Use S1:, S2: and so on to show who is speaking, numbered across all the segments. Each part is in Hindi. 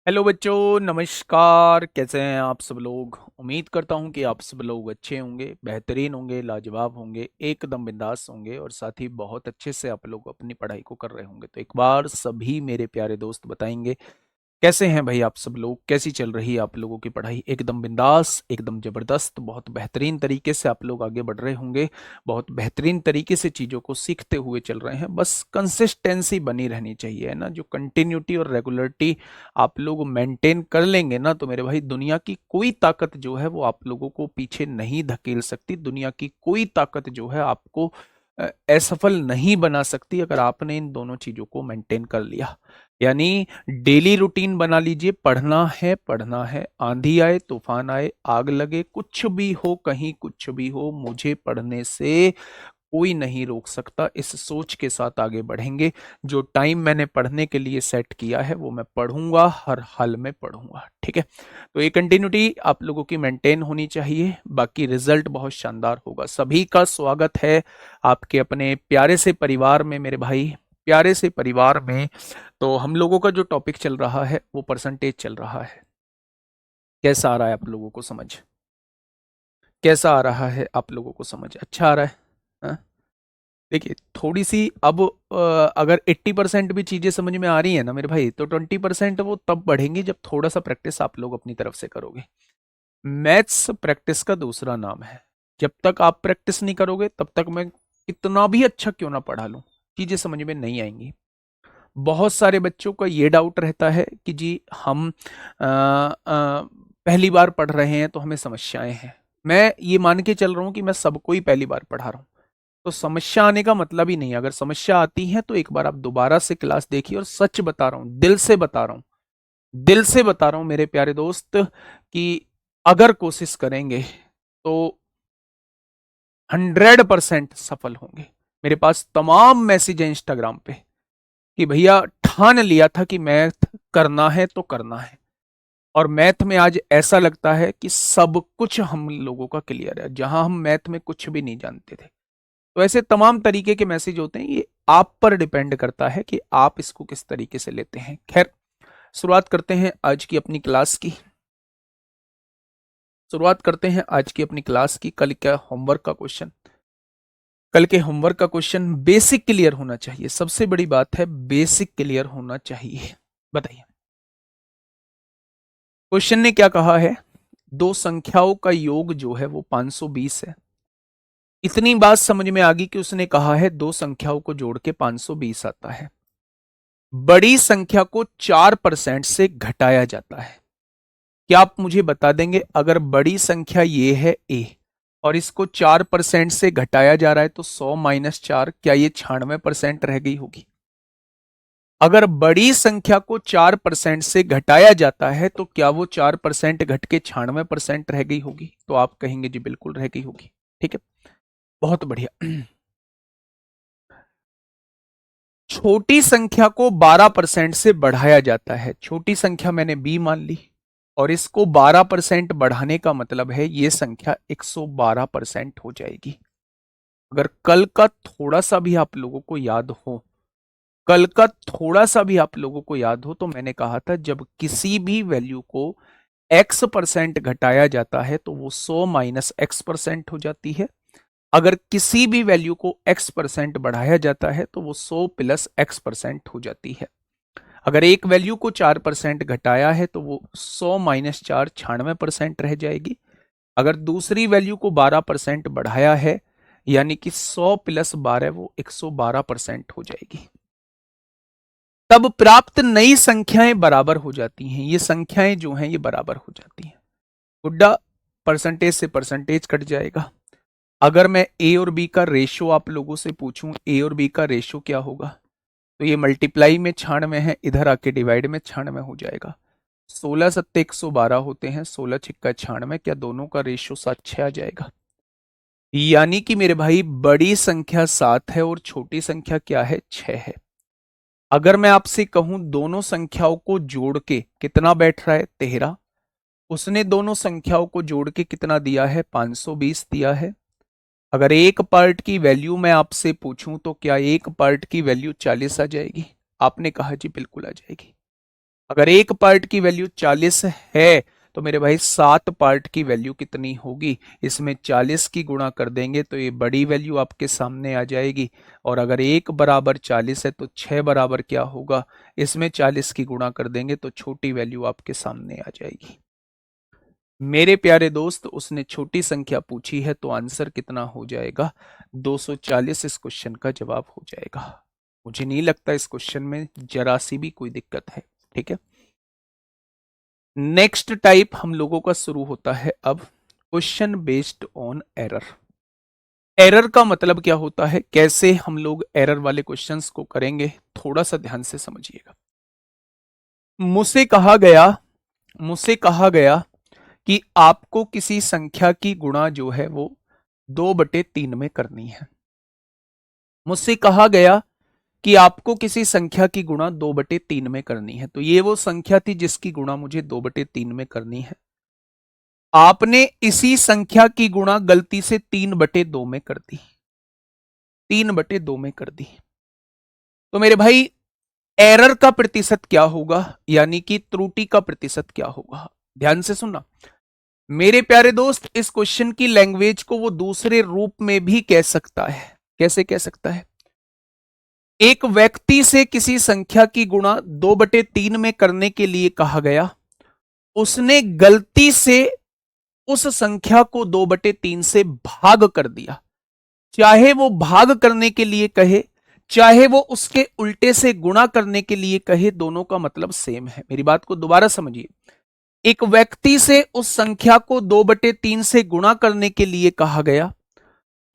S1: हेलो बच्चों, नमस्कार। कैसे हैं आप सब लोग? उम्मीद करता हूं कि आप सब लोग अच्छे होंगे, बेहतरीन होंगे, लाजवाब होंगे, एकदम बिंदास होंगे और साथ ही बहुत अच्छे से आप लोग अपनी पढ़ाई को कर रहे होंगे। तो एक बार सभी मेरे प्यारे दोस्त बताएंगे कैसे हैं भाई आप सब लोग? कैसी चल रही है आप लोगों की पढ़ाई? एकदम बिंदास, एकदम जबरदस्त, बहुत बेहतरीन तरीके से आप लोग आगे बढ़ रहे होंगे। बहुत बेहतरीन तरीके से चीज़ों को सीखते हुए चल रहे हैं। बस कंसिस्टेंसी बनी रहनी चाहिए, है ना? जो कंटिन्यूटी और रेगुलरिटी आप लोग मेंटेन कर लेंगे ना, तो मेरे भाई दुनिया की कोई ताकत जो है वो आप लोगों को पीछे नहीं धकेल सकती। दुनिया की कोई ताकत जो है आपको असफल नहीं बना सकती, अगर आपने इन दोनों चीज़ों को मेंटेन कर लिया। यानी डेली रूटीन बना लीजिए। पढ़ना है, पढ़ना है, आंधी आए, तूफान आए, आग लगे, कुछ भी हो, कहीं कुछ भी हो, मुझे पढ़ने से कोई नहीं रोक सकता। इस सोच के साथ आगे बढ़ेंगे। जो टाइम मैंने पढ़ने के लिए सेट किया है वो मैं पढ़ूंगा, हर हाल में पढ़ूंगा। ठीक है? तो ये कंटिन्यूटी आप लोगों की मेंटेन होनी चाहिए, बाकी रिजल्ट बहुत शानदार होगा। सभी का स्वागत है आपके अपने प्यारे से परिवार में मेरे भाई, प्यारे से परिवार में। तो हम लोगों का जो टॉपिक चल रहा है वो परसेंटेज चल रहा है। कैसा आ रहा है आप लोगों को समझ? कैसा आ रहा है आप लोगों को समझ? अच्छा आ रहा है? हाँ? देखिए, थोड़ी सी अब अगर 80% भी चीजें समझ में आ रही है ना मेरे भाई, तो 20% वो तब बढ़ेंगी जब थोड़ा सा प्रैक्टिस आप लोग अपनी तरफ से करोगे। मैथ्स प्रैक्टिस का दूसरा नाम है। जब तक आप प्रैक्टिस नहीं करोगे तब तक मैं कितना भी अच्छा क्यों ना पढ़ा लूं, चीजें समझ में नहीं आएंगी। बहुत सारे बच्चों का ये डाउट रहता है कि जी हम पहली बार पढ़ रहे हैं तो हमें समस्याएं हैं। मैं ये मान के चल रहा हूं कि मैं सबको ही पहली बार पढ़ा रहा हूं, तो समस्या आने का मतलब ही नहीं है। अगर समस्या आती है तो एक बार आप दोबारा से क्लास देखिए। और सच बता रहा हूं, दिल से बता रहा हूं, दिल से बता रहा हूं मेरे प्यारे दोस्त, कि अगर कोशिश करेंगे तो 100% सफल होंगे। मेरे पास तमाम मैसेज है इंस्टाग्राम पे कि भैया ठान लिया था कि मैथ करना है तो करना है। और मैथ में आज ऐसा लगता है कि सब कुछ हम लोगों का क्लियर है, जहां हम मैथ में कुछ भी नहीं जानते थे। तो ऐसे तमाम तरीके के मैसेज होते हैं। ये आप पर डिपेंड करता है कि आप इसको किस तरीके से लेते हैं। खैर, शुरुआत करते हैं आज की अपनी क्लास की। शुरुआत करते हैं आज की अपनी क्लास की। कल क्या होमवर्क का क्वेश्चन? कल के होमवर्क का क्वेश्चन बेसिक क्लियर होना चाहिए। सबसे बड़ी बात है बेसिक क्लियर होना चाहिए। बताइए, क्वेश्चन ने क्या कहा है? दो संख्याओं का योग जो है वो 520 है। इतनी बात समझ में आ गई कि उसने कहा है दो संख्याओं को जोड़ के 520 आता है। बड़ी संख्या को 4% से घटाया जाता है। क्या आप मुझे बता देंगे, अगर बड़ी संख्या ये है ए और इसको 4% से घटाया जा रहा है तो 100 - 4, क्या ये 96% रह गई होगी? अगर बड़ी संख्या को 4% से घटाया जाता है तो क्या वो 4% घट के 96% रह गई होगी? तो आप कहेंगे जी बिल्कुल रह गई होगी। ठीक है, बहुत बढ़िया। छोटी संख्या को 12% से बढ़ाया जाता है। छोटी संख्या मैंने बी मान ली और इसको 12% बढ़ाने का मतलब है ये संख्या 112% हो जाएगी। अगर कल का थोड़ा सा भी आप लोगों को याद हो, कल का थोड़ा सा भी आप लोगों को याद हो, तो मैंने कहा था जब किसी भी वैल्यू को x% घटाया जाता है तो वो 100 - x% हो जाती है। अगर किसी भी वैल्यू को x% बढ़ाया जाता है तो वो 100 + x% हो जाती है। अगर एक वैल्यू को 4% घटाया है तो वो 100 - 4 96% रह जाएगी। अगर दूसरी वैल्यू को 12% बढ़ाया है, यानी कि 100 + 12 वो 112% हो जाएगी। तब प्राप्त नई संख्याएं बराबर हो जाती हैं। ये संख्याएं जो हैं ये बराबर हो जाती हैं। गुड्डा, परसेंटेज से परसेंटेज कट जाएगा। अगर मैं ए और बी का रेशो आप लोगों से पूछूं, ए और बी का रेशो क्या होगा, तो ये मल्टीप्लाई में 96 है, इधर आके डिवाइड में 96 हो जाएगा। 16 × 7 = 112 होते हैं, 16 × 6 = 96। क्या दोनों का रेशो 7/6 आ जाएगा? यानी कि मेरे भाई बड़ी संख्या 7 है और छोटी संख्या क्या है? 6 है। अगर मैं आपसे कहूं दोनों संख्याओं को जोड़ के कितना बैठ रहा है? 13। उसने दोनों संख्याओं को जोड़ के कितना दिया है? 520 दिया है। अगर एक पार्ट की वैल्यू मैं आपसे पूछूं तो क्या एक पार्ट की वैल्यू 40 आ जाएगी? आपने कहा जी बिल्कुल आ जाएगी। अगर एक पार्ट की वैल्यू 40 है तो मेरे भाई 7 पार्ट की वैल्यू कितनी होगी, इसमें 40 की गुणा कर देंगे तो ये बड़ी वैल्यू आपके सामने आ जाएगी। और अगर एक बराबर 40 है तो 6 बराबर क्या होगा, इसमें 40 की गुणा कर देंगे तो छोटी वैल्यू आपके सामने आ जाएगी। मेरे प्यारे दोस्त, उसने छोटी संख्या पूछी है तो आंसर कितना हो जाएगा, 240 इस क्वेश्चन का जवाब हो जाएगा। मुझे नहीं लगता इस क्वेश्चन में जरा सी भी कोई दिक्कत है। ठीक है, नेक्स्ट टाइप हम लोगों का शुरू होता है अब, question based on error. Error का मतलब क्या होता है, कैसे हम लोग एरर वाले क्वेश्चंस को करेंगे, थोड़ा सा ध्यान से समझिएगा। मुझसे कहा गया मुझसे कहा गया कि आपको किसी संख्या की गुणा जो है वो 2/3 में करनी है। मुझसे कहा गया कि आपको किसी संख्या की गुणा 2/3 में करनी है, तो ये वो संख्या थी जिसकी गुणा मुझे 2/3 में करनी है। आपने इसी संख्या की गुणा गलती से 3/2 में कर दी, 3/2 में कर दी। तो मेरे भाई एरर का प्रतिशत क्या होगा, यानी कि त्रुटि का प्रतिशत क्या होगा, ध्यान से सुनना मेरे प्यारे दोस्त। इस क्वेश्चन की लैंग्वेज को वो दूसरे रूप में भी कह सकता है। कैसे कह सकता है, एक व्यक्ति से किसी संख्या की गुणा 2/3 में करने के लिए कहा गया, उसने गलती से उस संख्या को 2/3 से भाग कर दिया। चाहे वो भाग करने के लिए कहे, चाहे वो उसके उल्टे से गुणा करने के लिए कहे, दोनों का मतलब सेम है। मेरी बात को दोबारा समझिए, एक व्यक्ति से उस संख्या को 2/3 से गुणा करने के लिए कहा गया,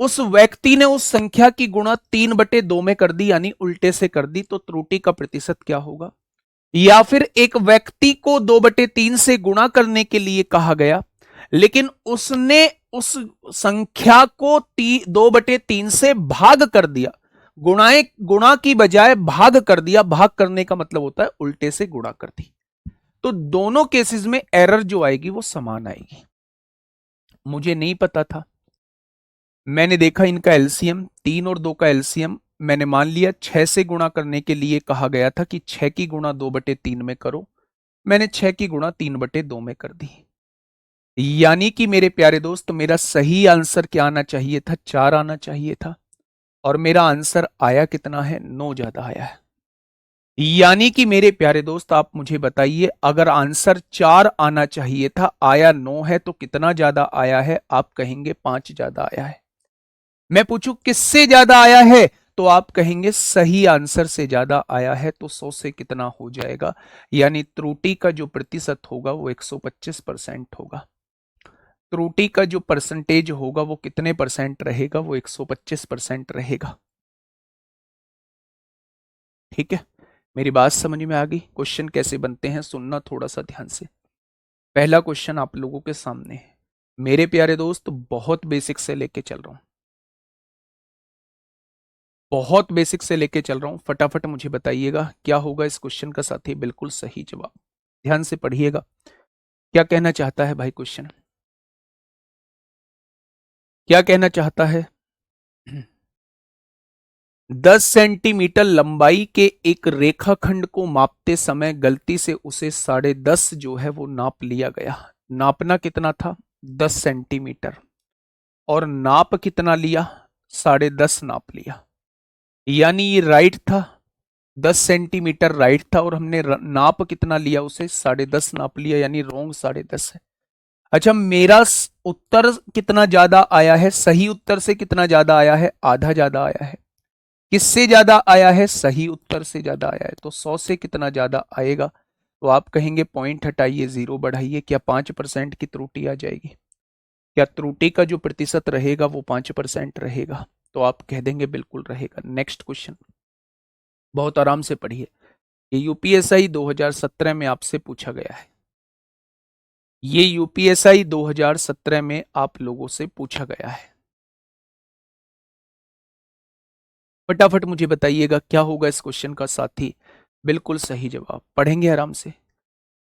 S1: उस व्यक्ति ने उस संख्या की गुणा 3/2 में कर दी, यानी उल्टे से कर दी, तो त्रुटि का प्रतिशत क्या होगा। या फिर एक व्यक्ति को 2/3 से गुणा करने के लिए कहा गया, लेकिन उसने उस संख्या को 2/3 से भाग कर दिया, गुणा की बजाय भाग कर दिया। भाग करने का मतलब होता है उल्टे से गुणा कर दी। तो दोनों केसेस में एरर जो आएगी वो समान आएगी। मुझे नहीं पता था, मैंने देखा इनका एलसीएम 3 और 2 का एलसीएम, मैंने मान लिया 6 से गुणा करने के लिए कहा गया था कि 6 की गुणा 2/3 में करो, मैंने 6 की गुणा 3/2 में कर दी। यानी कि मेरे प्यारे दोस्त, मेरा सही आंसर क्या आना चाहिए था, 4 आना चाहिए था, और मेरा आंसर आया कितना है, 9 ज्यादा आया है। यानी कि मेरे प्यारे दोस्त, आप मुझे बताइए, अगर आंसर 4 आना चाहिए था, आया 9 है, तो कितना ज्यादा आया है, आप कहेंगे 5 ज्यादा आया है। मैं पूछूं किससे ज्यादा आया है, तो आप कहेंगे सही आंसर से ज्यादा आया है। तो 100 से कितना हो जाएगा, यानी त्रुटि का जो प्रतिशत होगा वो 125% होगा। त्रुटि का जो परसेंटेज होगा वो कितने परसेंट रहेगा, वो 125% रहेगा। ठीक है, मेरी बात समझ में आ गई। क्वेश्चन कैसे बनते हैं सुनना थोड़ा सा ध्यान से। पहला क्वेश्चन आप लोगों के सामने है मेरे प्यारे दोस्त, बहुत बेसिक से लेके चल रहा हूं, बहुत बेसिक से लेके चल रहा हूं। फटाफट मुझे बताइएगा क्या होगा इस क्वेश्चन का साथी, बिल्कुल सही जवाब। ध्यान से पढ़िएगा, क्या कहना चाहता है भाई क्वेश्चन, क्या कहना चाहता है। 10 सेंटीमीटर लंबाई के एक रेखाखंड को मापते समय गलती से उसे 10.5 जो है वो नाप लिया गया। नापना कितना था, 10 सेंटीमीटर, और नाप कितना लिया, 10.5 नाप लिया। यानी ये राइट था, 10 सेंटीमीटर राइट था, और हमने नाप कितना लिया, उसे 10.5 नाप लिया, यानी रोंग 10.5 है। अच्छा, मेरा उत्तर कितना ज्यादा आया है, सही उत्तर से कितना ज्यादा आया है, आधा ज्यादा आया है। किससे ज्यादा आया है, सही उत्तर से ज्यादा आया है। तो 100 से कितना ज्यादा आएगा, तो आप कहेंगे पॉइंट हटाइए, 0 बढ़ाइए, क्या 5% की त्रुटि आ जाएगी, क्या त्रुटि का जो प्रतिशत रहेगा वो 5% रहेगा, तो आप कह देंगे बिल्कुल रहेगा। नेक्स्ट क्वेश्चन, बहुत आराम से पढ़िए, ये यूपीएसआई 2017 में आपसे पूछा गया है, ये यूपीएसआई 2017 में आप लोगों से पूछा गया है। फटाफट मुझे बताइएगा क्या होगा इस क्वेश्चन का साथी, बिल्कुल सही जवाब। पढ़ेंगे आराम से।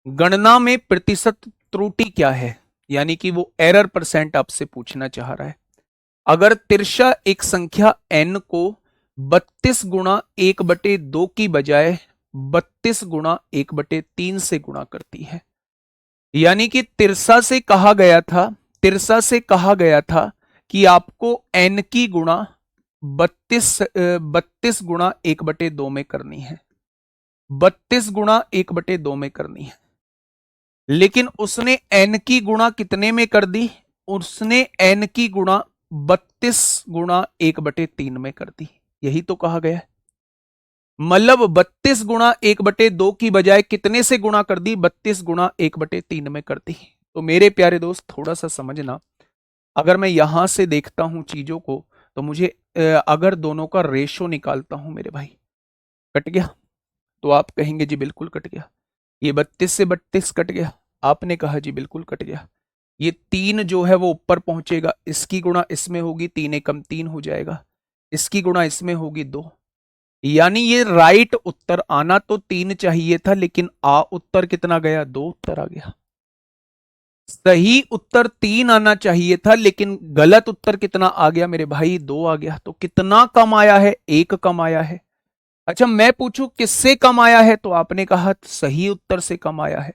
S1: गणना में प्रतिशत त्रुटि क्या है, यानी कि वो एरर परसेंट आपसे पूछना चाह रहा है। अगर तिरछा एक संख्या n को 32 गुणा 1/2 की बजाय 32 गुणा 1/3 से गुणा करती है। यानी कि तिरसा से कहा गया था कि आपको n की गुणा 32 गुणा 1/2 में करनी है, 32 गुणा 1/2 में करनी है। लेकिन उसने n की गुणा कितने में कर दी? उसने n की गुणा 32 गुणा 1/3 में कर दी। यही तो कहा गया है। मतलब 32 गुणा 1/2 की बजाय कितने से गुणा कर दी? 32 गुणा 1/3 में कर दी। तो मेरे प्यारे दोस्त थोड़ा सा समझना, अगर मैं यहां से देखता हूं चीजों को तो मुझे अगर दोनों का रेशो निकालता हूं मेरे भाई, कट गया? तो आप कहेंगे जी बिल्कुल कट गया। ये 32 से 32 कट गया, आपने कहा जी बिल्कुल कट गया। ये 3 जो है वो ऊपर पहुंचेगा, इसकी गुणा इसमें होगी, 3 एकम 3 हो जाएगा, इसकी गुणा इसमें होगी 2। यानी ये राइट उत्तर आना तो 3 चाहिए था, लेकिन उत्तर कितना गया? 2 उत्तर आ गया। सही उत्तर 3 आना चाहिए था, लेकिन गलत उत्तर कितना आ गया मेरे भाई? 2 आ गया। तो कितना कम आया है? 1 कम आया है। अच्छा, मैं पूछूं किससे कम आया है? तो आपने कहा सही उत्तर से कम आया है।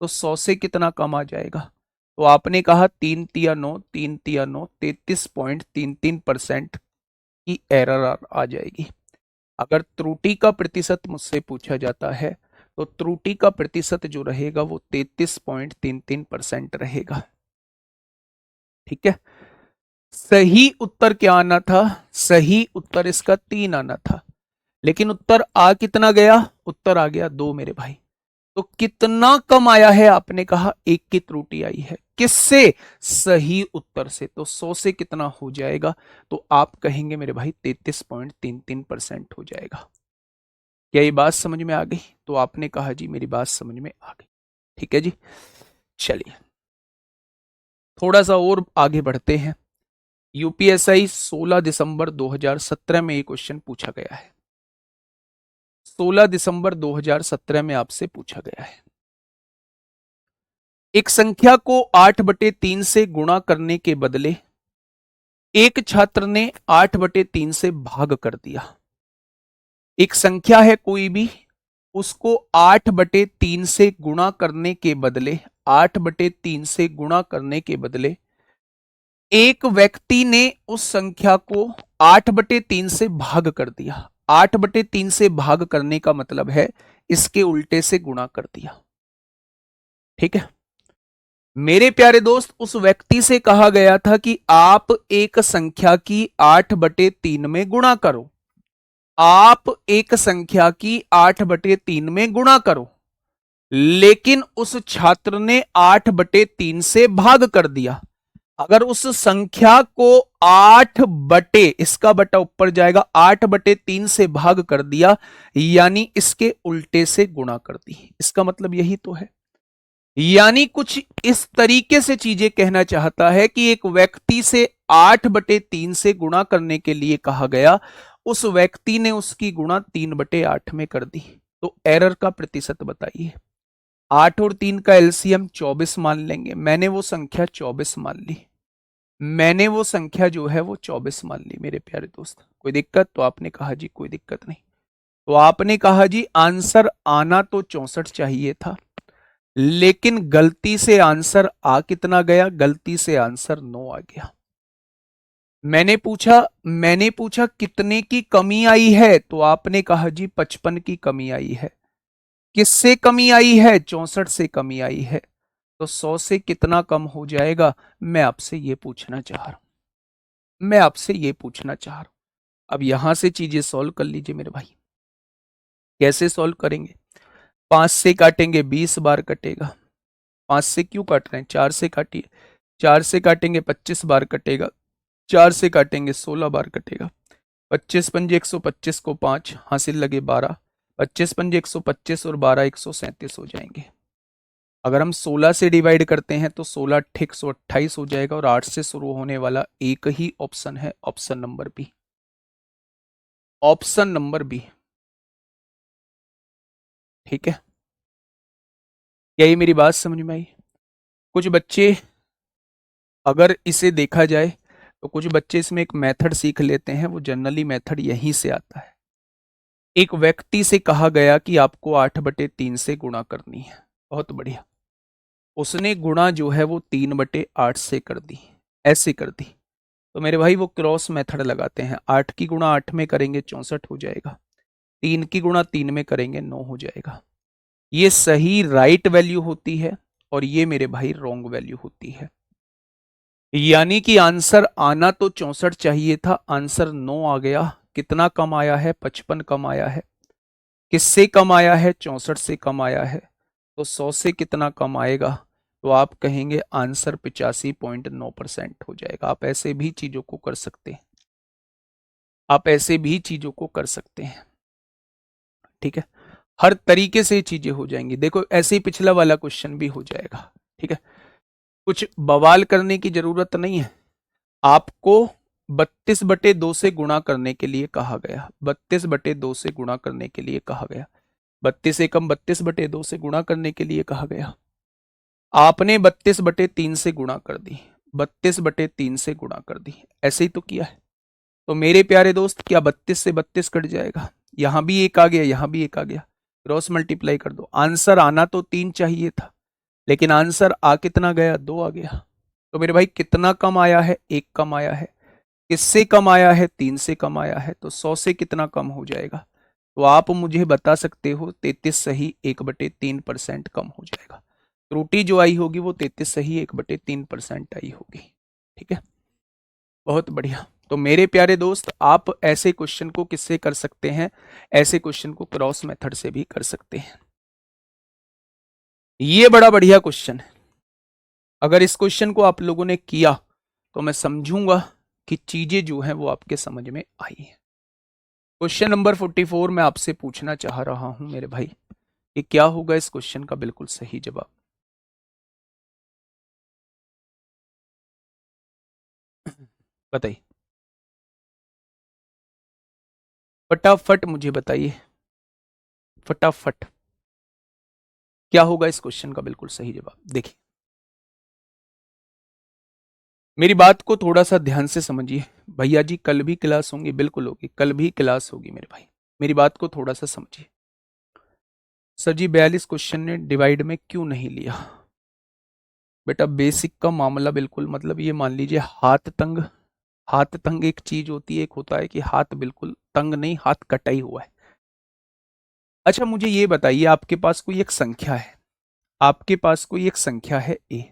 S1: तो 100 से कितना कम आ जाएगा? तो आपने कहा 3 तिया 9, 3 तिया 9, 33.33% की एरर आ जाएगी। अगर त्रुटि का प्रतिशत मुझसे पूछा जाता है तो त्रुटि का प्रतिशत जो रहेगा वो 33.33% रहेगा। ठीक है। सही उत्तर क्या आना था? सही उत्तर इसका 3 आना था, लेकिन उत्तर आ कितना गया? उत्तर आ गया 2 मेरे भाई। तो कितना कम आया है? आपने कहा 1 की त्रुटि आई है। किससे? सही उत्तर से। तो 100 से कितना हो जाएगा? तो आप कहेंगे मेरे भाई 33.33% हो जाएगा। क्या ये बात समझ में आ गई? तो आपने कहा जी मेरी बात समझ में आ गई। ठीक है जी, चलिए थोड़ा सा और आगे बढ़ते हैं। यूपीएसआई 16 दिसंबर 2017 में ये क्वेश्चन पूछा गया है। 16 दिसंबर 2017 में आपसे पूछा गया है। एक संख्या को 8/3 से गुणा करने के बदले एक छात्र ने 8/3 से भाग कर दिया। एक संख्या है कोई भी, उसको 8/3 से गुणा करने के बदले 8/3 से गुणा करने के बदले एक व्यक्ति ने उस संख्या को 8/3 से भाग कर दिया। 8/3 से भाग करने का मतलब है इसके उल्टे से गुणा कर दिया। ठीक है मेरे प्यारे दोस्त, उस व्यक्ति से कहा गया था कि आप एक संख्या की 8/3 में गुणा करो। आप एक संख्या की 8/3 में गुणा करो, लेकिन उस छात्र ने 8/3 से भाग कर दिया। अगर उस संख्या को 8 बटे, इसका बटा ऊपर जाएगा, 8/3 से भाग कर दिया, यानी इसके उल्टे से गुणा कर दी। इसका मतलब यही तो है। यानी कुछ इस तरीके से चीजें कहना चाहता है कि एक व्यक्ति से 8/3 से गुणा करने के लिए कहा गया, उस व्यक्ति ने उसकी गुणा 3/8 में कर दी। तो एरर का प्रतिशत बताइए। 8 और 3 का एलसीएम 24 मान लेंगे। मैंने वो संख्या 24 मान ली। मैंने वो संख्या जो है वो 24 मान ली मेरे प्यारे दोस्त। कोई दिक्कत? तो आपने कहा जी कोई दिक्कत नहीं। तो आपने कहा जी आंसर आना तो 64 चाहिए था, लेकिन गलती से आंसर आ कितना गया? गलती से आंसर 9 आ गया। मैंने पूछा कितने की कमी आई है? तो आपने कहा जी 55 की कमी आई है। किससे कमी आई है? 64 से कमी आई है। तो 100 से कितना कम हो जाएगा? मैं आपसे ये पूछना चाह रहा हूं। मैं आपसे ये पूछना चाह रहा हूं। अब यहां से चीजें सॉल्व कर लीजिए मेरे भाई। कैसे सॉल्व करेंगे? 5 से काटेंगे 20 बार कटेगा। 5 से क्यों काट रहे हैं? 4 से काटिए। 4 से काटेंगे 25 बार कटेगा। 4 से काटेंगे 16 बार कटेगा। 25 पंजे 125 को 5 हासिल लगे 12। 25 पंजे 125 और 12 137 हो जाएंगे। अगर हम 16 से डिवाइड करते हैं तो 16 ठीक 128 हो जाएगा, और 8 से शुरू होने वाला एक ही ऑप्शन है, option number B. Option number B. ठीक है, क्या ये मेरी बात समझ में आई? कुछ बच्चे, अगर इसे देखा जाए तो कुछ बच्चे इसमें एक मेथड सीख लेते हैं, वो जनरली मेथड यहीं से आता है। एक व्यक्ति से कहा गया कि आपको 8/3 से गुणा करनी है। बहुत बढ़िया। उसने गुणा जो है वो 3/8 से कर दी, ऐसे कर दी। तो मेरे भाई वो क्रॉस मेथड लगाते हैं। 8 की गुणा 8 में करेंगे 64 हो जाएगा, 3 की गुणा 3 में करेंगे 9 हो जाएगा। ये सही राइट वैल्यू होती है और ये मेरे भाई रॉन्ग वैल्यू होती है। यानी कि आंसर आना तो 64 चाहिए था, आंसर 9 आ गया। कितना कम आया है? 55 कम आया है। किससे कम आया है? 64 से कम आया है। तो 100 से कितना कम आएगा? तो आप कहेंगे आंसर 85.9% हो जाएगा। आप ऐसे भी चीजों को कर सकते हैं, आप ऐसे भी चीजों को कर सकते हैं। ठीक है, हर तरीके से चीजें हो जाएंगी। देखो ऐसे ही पिछला वाला क्वेश्चन भी हो जाएगा। ठीक है, कुछ बवाल करने की जरूरत नहीं है। आपको 32/2 से गुणा करने के लिए कहा गया, 32/2 से गुणा करने के लिए कहा गया, 32 एकम 32/2 से गुणा करने के लिए कहा गया। आपने 32/3 से गुणा कर दी, 32/3 से गुणा कर दी, ऐसे ही तो किया है। तो मेरे प्यारे दोस्त क्या 32 से 32 कट जाएगा? यहां भी एक आ गया, यहां भी एक आ गया, क्रॉस मल्टीप्लाई कर दो। आंसर आना तो 3 चाहिए था, लेकिन आंसर आ कितना गया? 2 आ गया। तो मेरे भाई कितना कम आया है? 1 कम आया है। किससे कम आया है? 3 से कम आया है। तो 100 से कितना कम हो जाएगा? तो आप मुझे बता सकते हो 33 सही 1/3% कम हो जाएगा। त्रुटि जो आई होगी वो 33 सही 1/3% आई होगी। ठीक है, बहुत बढ़िया। तो मेरे प्यारे दोस्त आप ऐसे क्वेश्चन को किससे कर सकते हैं? ऐसे क्वेश्चन को क्रॉस मेथड से भी कर सकते हैं। ये बड़ा बढ़िया क्वेश्चन है। अगर इस क्वेश्चन को आप लोगों ने किया तो मैं समझूंगा कि चीजें जो हैं वो आपके समझ में आई हैं। क्वेश्चन नंबर 44 मैं आपसे पूछना चाह रहा हूं मेरे भाई कि क्या होगा इस क्वेश्चन का बिल्कुल सही जवाब? बताइए, फटाफट मुझे बताइए, फटाफट क्या होगा इस क्वेश्चन का बिल्कुल सही जवाब? देखिए मेरी बात को थोड़ा सा ध्यान से समझिए। भैया जी कल भी क्लास होंगी, बिल्कुल होगी, कल भी क्लास होगी मेरे भाई। मेरी बात को थोड़ा सा समझिए। सर जी 42 क्वेश्चन ने डिवाइड में क्यों नहीं लिया? बेटा बेसिक का मामला बिल्कुल, मतलब ये मान लीजिए हाथ तंग, हाथ तंग एक चीज होती है, एक होता है कि हाथ बिल्कुल तंग नहीं, हाथ कटा ही हुआ है। अच्छा मुझे ये बताइए, आपके पास कोई एक संख्या है, आपके पास कोई एक संख्या है ए,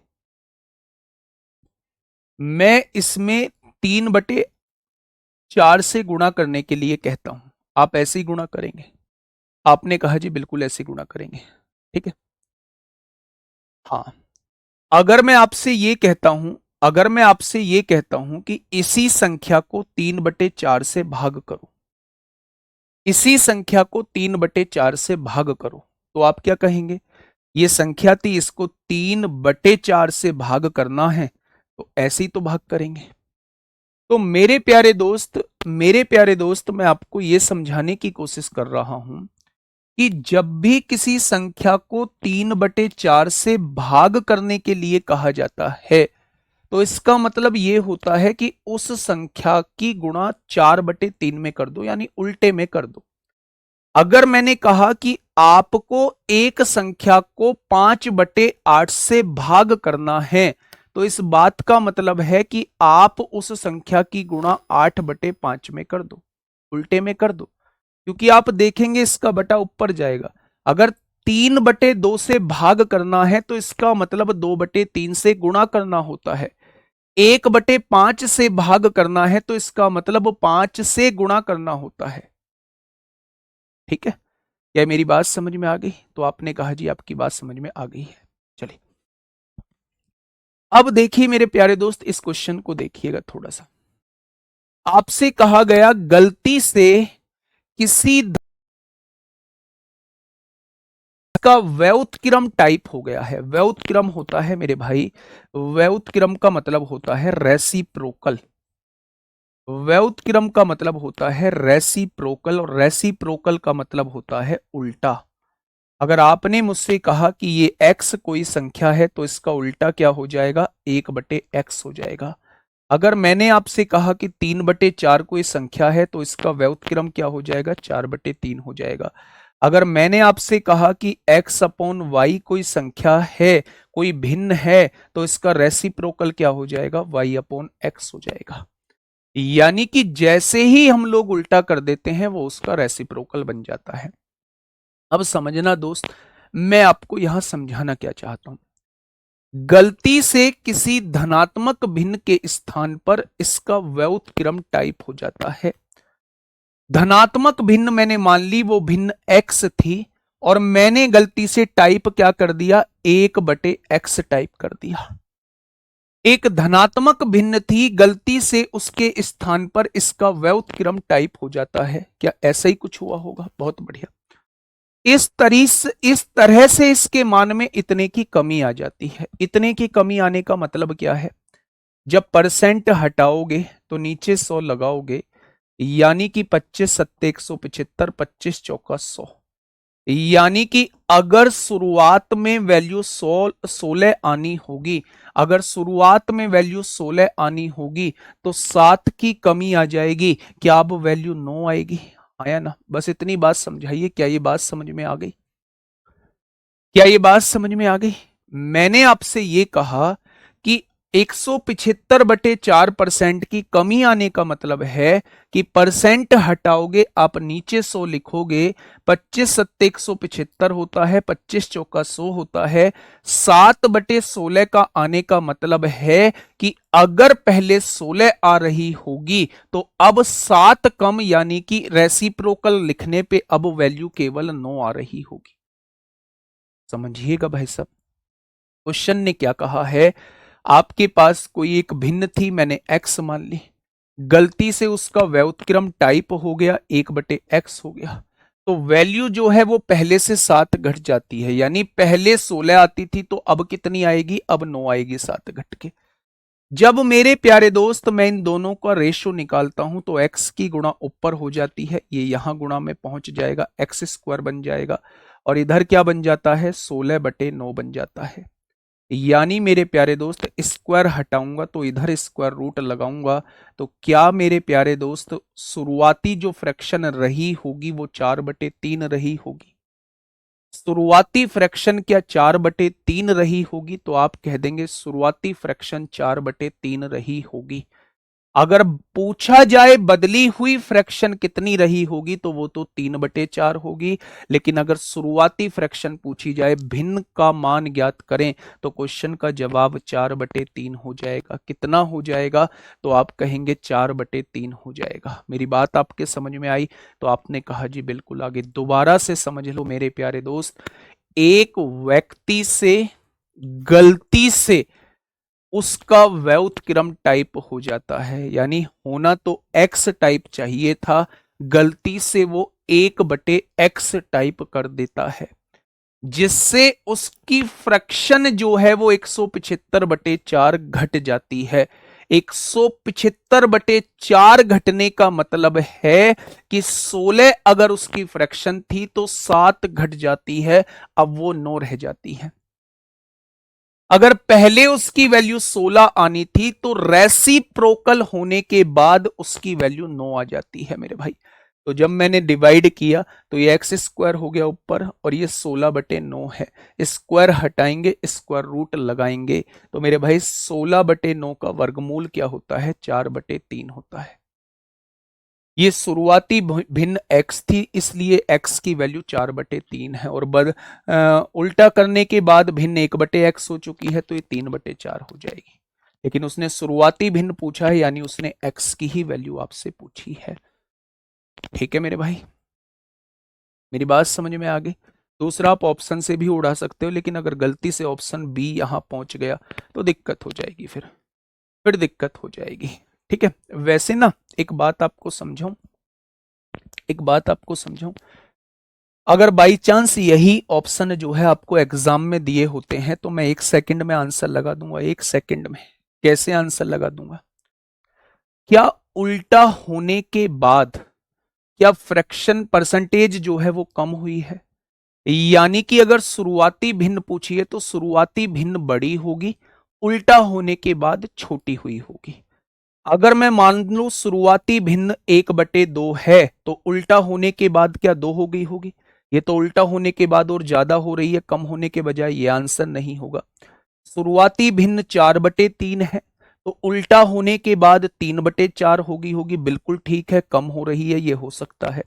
S1: मैं इसमें 3/4 से गुणा करने के लिए कहता हूं, आप ऐसे ही गुणा करेंगे? आपने कहा जी बिल्कुल ऐसे गुणा करेंगे। ठीक है, हाँ। अगर मैं आपसे ये कहता हूं, अगर मैं आपसे ये कहता हूं कि इसी संख्या को 3/4 से भाग करो, इसी संख्या को 3/4 से भाग करो, तो आप क्या कहेंगे? ये संख्या थी, इसको 3/4 से भाग करना है, तो ऐसे ही तो भाग करेंगे। तो मेरे प्यारे दोस्त, मेरे प्यारे दोस्त, मैं आपको यह समझाने की कोशिश कर रहा हूं कि जब भी किसी संख्या को 3/4 से भाग करने के लिए कहा जाता है तो इसका मतलब यह होता है कि उस संख्या की गुणा 4/3 में कर दो, यानी उल्टे में कर दो। अगर मैंने कहा कि आपको एक संख्या को 5/8 से भाग करना है, तो इस बात का मतलब है कि आप उस संख्या की गुणा 8/5 में कर दो, उल्टे में कर दो, क्योंकि आप देखेंगे इसका बटा ऊपर जाएगा। अगर 3/2 से भाग करना है तो इसका मतलब 2/3 से गुणा करना होता है। 1/5 से भाग करना है तो इसका मतलब 5 से गुणा करना होता है। ठीक है, क्या मेरी बात समझ में आ गई? तो आपने कहा जी आपकी बात समझ में आ गई है। चलिए अब देखिए मेरे प्यारे दोस्त, इस क्वेश्चन को देखिएगा थोड़ा सा। आपसे कहा गया गलती से किसी का व्युत्क्रम टाइप हो गया है। व्युत्क्रम होता है मेरे भाई, व्युत्क्रम का मतलब होता है रेसिप्रोकल। व्युत्क्रम का मतलब होता है रेसिप्रोकल, और रेसिप्रोकल का मतलब होता है उल्टा। अगर आपने मुझसे कहा कि ये x कोई संख्या है तो इसका उल्टा क्या हो जाएगा? 1/x हो जाएगा। अगर मैंने आपसे कहा कि 3/4 कोई संख्या है तो इसका व्युत्क्रम क्या हो जाएगा, 4/3 हो जाएगा। अगर मैंने आपसे कहा कि x/y कोई संख्या है, कोई भिन्न है, तो इसका रेसिप्रोकल क्या हो जाएगा, y/x हो जाएगा। यानी कि जैसे ही हम लोग उल्टा कर देते हैं वो उसका रेसिप्रोकल बन जाता है। अब समझना दोस्त, मैं आपको यहां समझाना क्या चाहता हूं। गलती से किसी धनात्मक भिन्न के स्थान पर इसका व्युत्क्रम टाइप हो जाता है। धनात्मक भिन्न मैंने मान ली वो भिन्न x थी, और मैंने गलती से टाइप क्या कर दिया, 1/x टाइप कर दिया। एक धनात्मक भिन्न थी, गलती से उसके स्थान पर इसका व्युत्क्रम टाइप हो जाता है। क्या ऐसा ही कुछ हुआ होगा? बहुत बढ़िया। इस तरह से इसके मान में इतने की कमी आ जाती है। इतने की कमी आने का मतलब क्या है, जब परसेंट हटाओगे तो नीचे 100 लगाओगे, यानी कि 25 सत्ते 175, 25 चौका 100। यानी कि अगर शुरुआत में वैल्यू 16 आनी होगी, अगर शुरुआत में वैल्यू 16 आनी होगी तो 7 की कमी आ जाएगी। क्या अब वैल्यू 9 आएगी? आया ना? बस इतनी बात समझाइए। क्या ये बात समझ में आ गई? क्या ये बात समझ में आ गई? मैंने आपसे ये कहा कि 175/4% की कमी आने का मतलब है कि परसेंट हटाओगे, आप नीचे 100 लिखोगे, 25 सत्ते 175 होता है, 25 चौका 100 होता है। 7/16 का आने का मतलब है कि अगर पहले 16 आ रही होगी तो अब 7 कम, यानी कि रेसिप्रोकल लिखने पे अब वैल्यू केवल 9 आ रही होगी। समझिएगा भाई साहब, क्वेश्चन ने क्या कहा है, आपके पास कोई एक भिन्न थी, मैंने x मान ली, गलती से उसका व्युत्क्रम टाइप हो गया, 1/x हो गया, तो वैल्यू जो है वो पहले से 7 घट जाती है। यानी पहले 16 आती थी तो अब कितनी आएगी, अब 9 आएगी 7 घट के। जब मेरे प्यारे दोस्त मैं इन दोनों का रेशो निकालता हूं तो x की गुणा ऊपर हो जाती है, ये यहां गुणा में पहुंच जाएगा, x² बन जाएगा, और इधर क्या बन जाता है, 16/9 बन जाता है। यानी मेरे प्यारे दोस्त स्क्वायर हटाऊंगा तो इधर स्क्वायर रूट लगाऊंगा, तो क्या मेरे प्यारे दोस्त शुरुआती जो फ्रैक्शन रही होगी वो 4/3 रही होगी। शुरुआती फ्रैक्शन क्या 4/3 रही होगी? तो आप कह देंगे शुरुआती फ्रैक्शन 4/3 रही होगी। अगर पूछा जाए बदली हुई फ्रैक्शन कितनी रही होगी तो वो तो 3/4 होगी। लेकिन अगर शुरुआती फ्रैक्शन पूछी जाए, भिन्न का मान ज्ञात करें, तो क्वेश्चन का जवाब 4/3 हो जाएगा। कितना हो जाएगा? तो आप कहेंगे 4/3 हो जाएगा। मेरी बात आपके समझ में आई? तो आपने कहा जी बिल्कुल। आगे दोबारा से समझ लो मेरे प्यारे दोस्त, एक व्यक्ति से गलती से उसका व्युत्क्रम टाइप हो जाता है, यानी होना तो एक्स टाइप चाहिए था, गलती से वो 1/x टाइप कर देता है, जिससे उसकी फ्रैक्शन जो है वो 175/4 घट जाती है। 175/4 घटने का मतलब है कि 16 अगर उसकी फ्रैक्शन थी तो 7 घट जाती है, अब वो 9 रह जाती है। अगर पहले उसकी वैल्यू 16 आनी थी तो रेसिप्रोकल होने के बाद उसकी वैल्यू 9 आ जाती है मेरे भाई। तो जब मैंने डिवाइड किया तो ये x² हो गया ऊपर, और ये 16/9 है। स्क्वायर हटाएंगे, स्क्वायर रूट लगाएंगे, तो मेरे भाई 16/9 का वर्गमूल क्या होता है, 4/3 होता है। ये शुरुआती भिन्न x थी, इसलिए x की वैल्यू 4/3 है, और उल्टा करने के बाद भिन्न 1/x हो चुकी है, तो ये 3/4 हो जाएगी। लेकिन उसने शुरुआती भिन्न पूछा है, यानी उसने x की ही वैल्यू आपसे पूछी है। ठीक है मेरे भाई, मेरी बात समझ में आ गई? दूसरा आप ऑप्शन से भी उड़ा सकते हो, लेकिन अगर गलती से ऑप्शन बी यहां पहुंच गया तो दिक्कत हो जाएगी, फिर दिक्कत हो जाएगी। ठीक है, वैसे ना एक बात आपको समझाऊं, एक बात आपको समझाऊं, अगर बाई चांस यही ऑप्शन जो है आपको एग्जाम में दिए होते हैं तो मैं 1 सेकंड में आंसर लगा दूंगा। 1 सेकंड में कैसे आंसर लगा दूंगा? क्या उल्टा होने के बाद क्या फ्रैक्शन परसेंटेज जो है वो कम हुई है? यानी कि अगर शुरुआती भिन्न पूछिए तो शुरुआती भिन्न बड़ी होगी, उल्टा होने के बाद छोटी हुई होगी। अगर मैं मान लूं शुरुआती भिन्न 1/2 है तो उल्टा होने के बाद क्या 2 हो गई होगी? ये तो उल्टा होने के बाद और ज्यादा हो रही है, कम होने के बजाय, ये आंसर नहीं होगा। शुरुआती भिन्न 4/3 है तो उल्टा होने के बाद 3/4 होगी, बिल्कुल ठीक है, कम हो रही है, ये हो सकता है।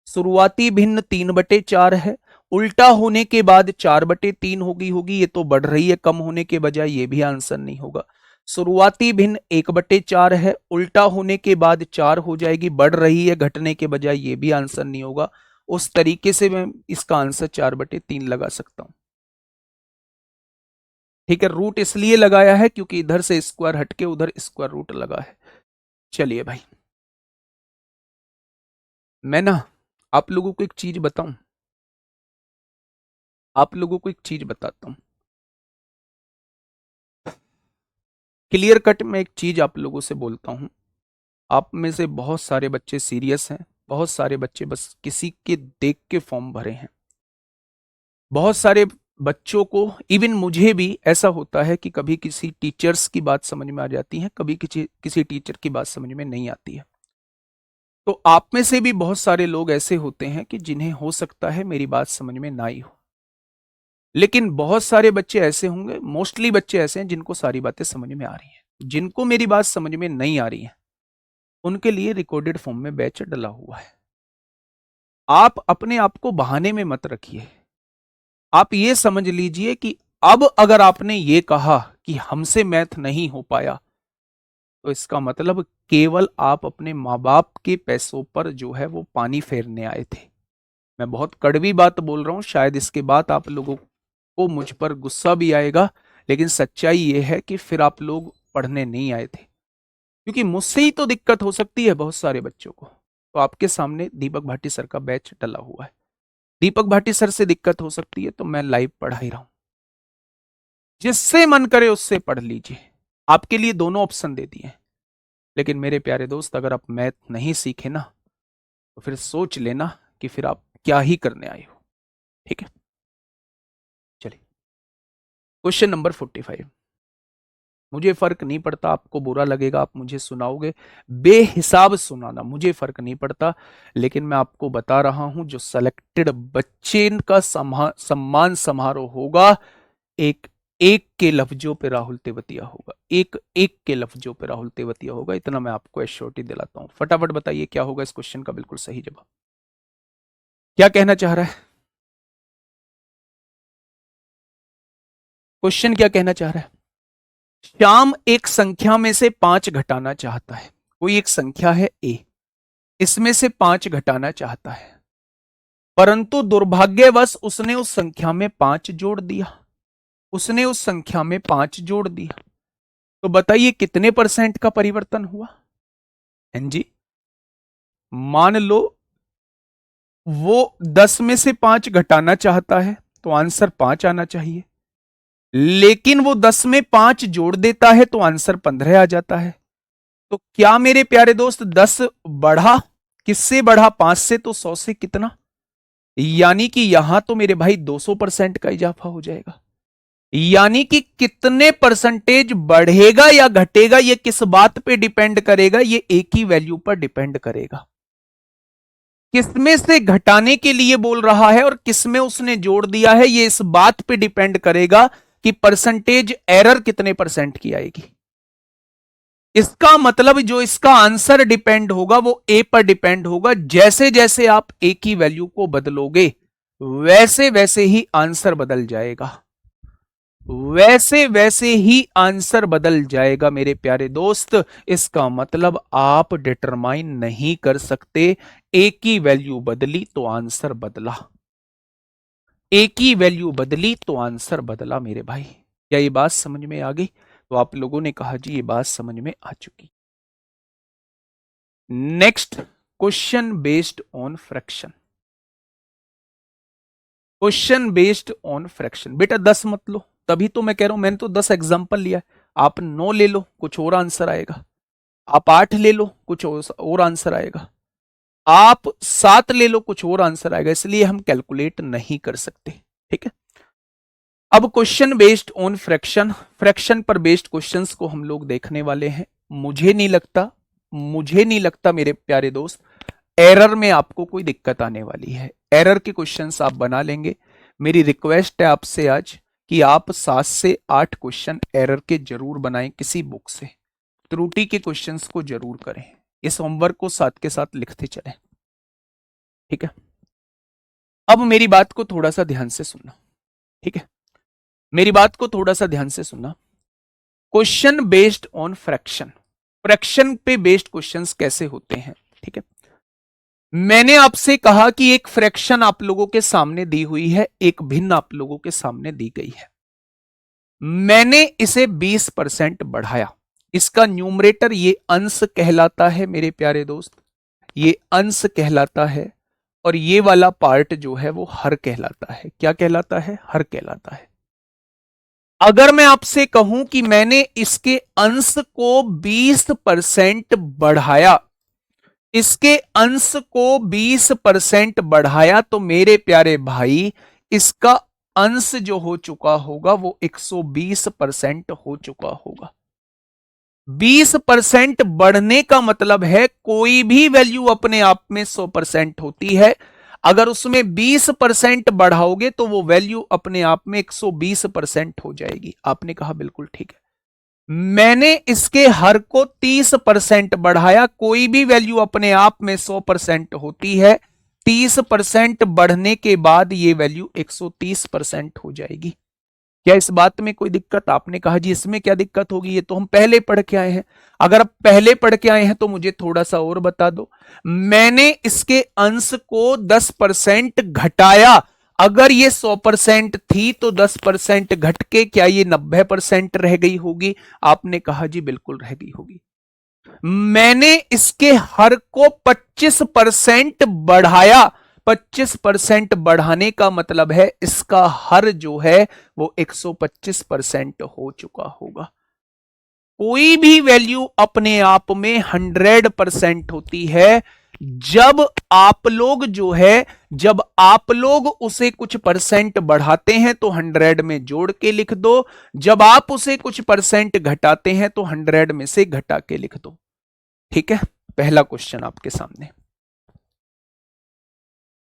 S1: शुरुआती भिन्न 3/4 है, उल्टा होने के बाद 4/3 होगी, ये तो बढ़ रही है कम होने के बजाय, ये भी आंसर नहीं होगा। शुरुआती भिन्न 1/4 है, उल्टा होने के बाद 4 हो जाएगी, बढ़ रही है घटने के बजाय, ये भी आंसर नहीं होगा। उस तरीके से मैं इसका आंसर 4/3 लगा सकता हूं। ठीक है, रूट इसलिए लगाया है क्योंकि इधर से स्क्वायर हटके उधर स्क्वायर रूट लगा है। चलिए भाई, मैं ना आप लोगों को एक चीज बताऊं, आप लोगों को एक चीज बताता हूं। क्लियर कट में एक चीज आप लोगों से बोलता हूं। आप में से बहुत सारे बच्चे सीरियस हैं, बहुत सारे बच्चे बस किसी के देख के फॉर्म भरे हैं। बहुत सारे बच्चों को, इवन मुझे भी ऐसा होता है कि कभी किसी टीचर्स की बात समझ में आ जाती है, कभी किसी किसी टीचर की बात समझ में नहीं आती है। तो आप में से भी बहुत सारे लोग ऐसे होते हैं कि जिन्हें हो सकता है मेरी बात समझ में ना आई हो, लेकिन बहुत सारे बच्चे ऐसे होंगे, मोस्टली बच्चे ऐसे हैं जिनको सारी बातें समझ में आ रही हैं। जिनको मेरी बात समझ में नहीं आ रही है उनके लिए रिकॉर्डेड फॉर्म में बैच डला हुआ है। आप अपने आप को बहाने में मत रखिए। आप ये समझ लीजिए कि अब अगर आपने ये कहा कि हमसे मैथ नहीं हो पाया, तो इसका मतलब केवल आप अपने माँ बाप के पैसों पर जो है वो पानी फेरने आए थे। मैं बहुत कड़वी बात बोल रहा हूं, शायद इसके बाद आप लोगों को मुझ पर गुस्सा भी आएगा, लेकिन सच्चाई ये है कि फिर आप लोग पढ़ने नहीं आए थे, क्योंकि मुझसे ही तो दिक्कत हो सकती है बहुत सारे बच्चों को। तो आपके सामने दीपक भाटी सर का बैच डला हुआ है। दीपक भाटी सर से दिक्कत हो सकती है तो मैं लाइव पढ़ा ही रहा हूं। जिससे मन करे उससे पढ़ लीजिए, आपके लिए दोनों ऑप्शन दे दिए। लेकिन मेरे प्यारे दोस्त, अगर आप मैथ नहीं सीखे ना तो फिर सोच लेना कि फिर आप क्या ही करने आए हो। ठीक है, चलिए क्वेश्चन नंबर 45। मुझे फर्क नहीं पड़ता, आपको बुरा लगेगा, आप मुझे सुनाओगे, बेहिसाब सुनाना, मुझे फर्क नहीं पड़ता। लेकिन मैं आपको बता रहा हूं, जो सेलेक्टेड बच्चे का सम्मान समारोह होगा, एक एक के लफ्जों पे राहुल तेवतिया होगा, एक एक के लफ्जों पे राहुल तेवतिया होगा, इतना मैं आपको एश्योरिटी दिलाता हूं। फटाफट बताइए क्या होगा इस क्वेश्चन का बिल्कुल सही जवाब। क्या कहना चाह रहा है क्वेश्चन, क्या कहना चाह रहा है? श्याम एक संख्या में से 5 घटाना चाहता है। कोई एक संख्या है ए, इसमें से 5 घटाना चाहता है, परंतु दुर्भाग्यवश उसने उस संख्या में 5 जोड़ दिया, उसने उस संख्या में 5 जोड़ दिया। तो बताइए कितने परसेंट का परिवर्तन हुआ? हैं जी, मान लो वो 10 में से 5 घटाना चाहता है तो आंसर 5 आना चाहिए, लेकिन वो 10 में 5 जोड़ देता है तो आंसर 15 आ जाता है। तो क्या मेरे प्यारे दोस्त 10 बढ़ा, किससे बढ़ा? 5 से, तो 100 से कितना? यानी कि यहां तो मेरे भाई 200% का इजाफा हो जाएगा। यानी कि कितने परसेंटेज बढ़ेगा या घटेगा, ये किस बात पे डिपेंड करेगा? ये एक ही वैल्यू पर डिपेंड करेगा। किसमें से घटाने के लिए बोल रहा है और किसमें उसने जोड़ दिया है, ये इस बात पे डिपेंड करेगा कि परसेंटेज एरर कितने परसेंट की आएगी। इसका मतलब जो इसका आंसर डिपेंड होगा वो ए पर डिपेंड होगा। जैसे जैसे आप ए की वैल्यू को बदलोगे वैसे वैसे ही आंसर बदल जाएगा, वैसे वैसे ही आंसर बदल जाएगा मेरे प्यारे दोस्त। इसका मतलब आप डिटरमाइन नहीं कर सकते ए की वैल्यू बदली तो आंसर बदला, ए की वैल्यू बदली तो आंसर बदला मेरे भाई। क्या ये बात समझ में आ गई? तो आप लोगों ने कहा जी ये बात समझ में आ चुकी। Next question based on fraction. Question based on fraction. बेटा 10 मत लो, तभी तो मैं कह रहा हूं, मैंने तो 10 एग्जांपल लिया है। आप 9 ले लो, कुछ और आंसर आएगा। आप 8 ले लो, कुछ और आंसर आएगा। आप 7 ले लो, कुछ और आंसर आएगा। इसलिए हम कैलकुलेट नहीं कर सकते। ठीक है, अब question based on fraction, fraction पर बेस्ड क्वेश्चंस को हम लोग देखने वाले हैं। मुझे नहीं लगता मेरे प्यारे दोस्त एरर में आपको कोई दिक्कत आने वाली है। एरर के क्वेश्चंस आप बना लेंगे। मेरी रिक्वेस्ट है आपसे आज कि आप 7 से 8 क्वेश्चन एरर के जरूर बनाएं किसी बुक से। त्रुटि के क्वेश्चंस को जरूर करें। इस होमवर्क को साथ के साथ लिखते चलें, ठीक है। अब मेरी बात को थोड़ा सा ध्यान से सुनना, ठीक है। मेरी बात को थोड़ा सा ध्यान से सुनना। Question based on fraction, fraction पे बेस्ड क्वेश्चंस कैसे होते हैं, ठीक है। मैंने आपसे कहा कि एक फ्रैक्शन आप लोगों के सामने दी हुई है, एक भिन्न आप लोगों के सामने दी गई है। मैंने इसे 20% बढ़ाया। इसका न्यूमरेटर ये अंश कहलाता है मेरे प्यारे दोस्त, ये अंश कहलाता है। और ये वाला पार्ट जो है वो हर कहलाता है। क्या कहलाता है? हर कहलाता है। अगर मैं आपसे कहूं कि मैंने इसके अंश को 20% बढ़ाया, इसके अंश को 20% बढ़ाया, तो मेरे प्यारे भाई इसका अंश जो हो चुका होगा वो 120% हो चुका होगा। 20% बढ़ने का मतलब है कोई भी वैल्यू अपने आप में 100% होती है। अगर उसमें 20% बढ़ाओगे तो वो वैल्यू अपने आप में 120% हो जाएगी। आपने कहा बिल्कुल ठीक है। मैंने इसके हर को 30% बढ़ाया। कोई भी वैल्यू अपने आप में 100% होती है। 30% बढ़ने के बाद ये वैल्यू 130% हो जाएगी। क्या इस बात में कोई दिक्कत? आपने कहा जी इसमें क्या दिक्कत होगी, ये तो हम पहले पढ़ के आए हैं। अगर आप पहले पढ़ के आए हैं तो मुझे थोड़ा सा और बता दो। मैंने इसके अंश को 10% घटाया। अगर ये 100% थी तो 10% घट के क्या ये 90% रह गई होगी? आपने कहा जी बिल्कुल रह गई होगी। मैंने इसके हर को 25% बढ़ाया। 25% बढ़ाने का मतलब है इसका हर जो है वो 125% हो चुका होगा। कोई भी वैल्यू अपने आप में 100% होती है। जब आप लोग जो है, जब आप लोग उसे कुछ परसेंट बढ़ाते हैं तो 100 में जोड़ के लिख दो। जब आप उसे कुछ परसेंट घटाते हैं तो 100 में से घटा के लिख दो, ठीक है। पहला क्वेश्चन आपके सामने,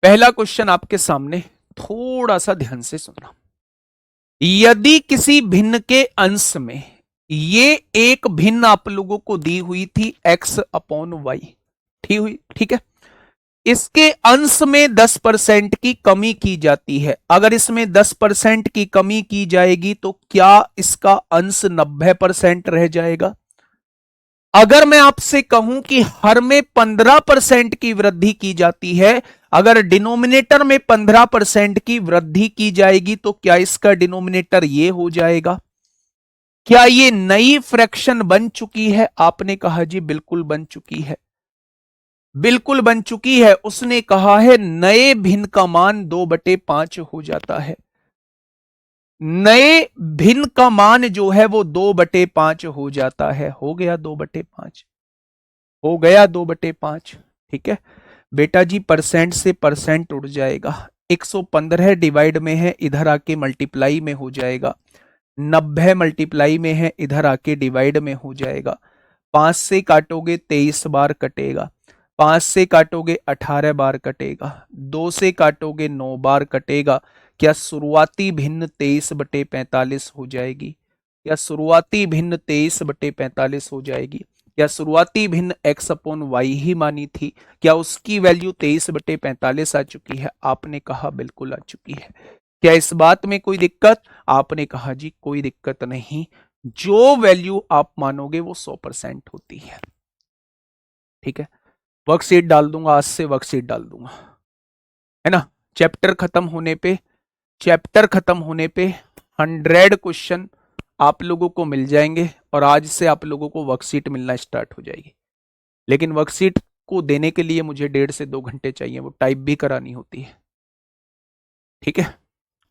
S1: पहला क्वेश्चन आपके सामने, थोड़ा सा ध्यान से सुनना। यदि किसी भिन्न के अंश में ये एक भिन्न आप लोगों को दी हुई थी x/y, ठीक है। इसके अंश में 10% की कमी की जाती है। अगर इसमें 10% की कमी की जाएगी तो क्या इसका अंश 90% रह जाएगा? अगर मैं आपसे कहूं कि हर में 15% की वृद्धि की जाती है, अगर डिनोमिनेटर में 15% की वृद्धि की जाएगी तो क्या इसका डिनोमिनेटर ये हो जाएगा? क्या ये नई फ्रैक्शन बन चुकी है? आपने कहा जी बिल्कुल बन चुकी है, बिल्कुल बन चुकी है। उसने कहा है नए भिन्न का मान 2/5 हो जाता है। नए भिन्न का मान जो है वो 2/5 हो जाता है। हो गया 2/5, हो गया 2/5, ठीक है। बेटा जी परसेंट से परसेंट उड़ जाएगा। 115 डिवाइड में है, इधर आके मल्टीप्लाई में हो जाएगा। 90 मल्टीप्लाई में है, इधर आके डिवाइड में हो जाएगा। 5 से काटोगे 23 बार कटेगा। 5 से काटोगे 18 बार कटेगा। 2 से काटोगे 9 बार कटेगा। क्या शुरुआती भिन्न 23/45 हो जाएगी? क्या शुरुआती भिन्न 23/45 हो जाएगी? क्या शुरुआती भिन्न x/y ही मानी थी? क्या उसकी वैल्यू 23/45 आ चुकी है? आपने कहा बिल्कुल आ चुकी है। क्या इस बात में कोई दिक्कत? आपने कहा जी कोई दिक्कत नहीं। जो वैल्यू आप मानोगे वो 100% होती है, ठीक है। वर्कशीट डाल दूंगा, आज से वर्कशीट डाल दूंगा, है ना। चैप्टर खत्म होने पे, चैप्टर खत्म होने पे 100 क्वेश्चन आप लोगों को मिल जाएंगे और आज से आप लोगों को वर्कशीट मिलना स्टार्ट हो जाएगी। लेकिन वर्कशीट को देने के लिए मुझे 1.5 से 2 घंटे चाहिए, वो टाइप भी करानी होती है, ठीक है।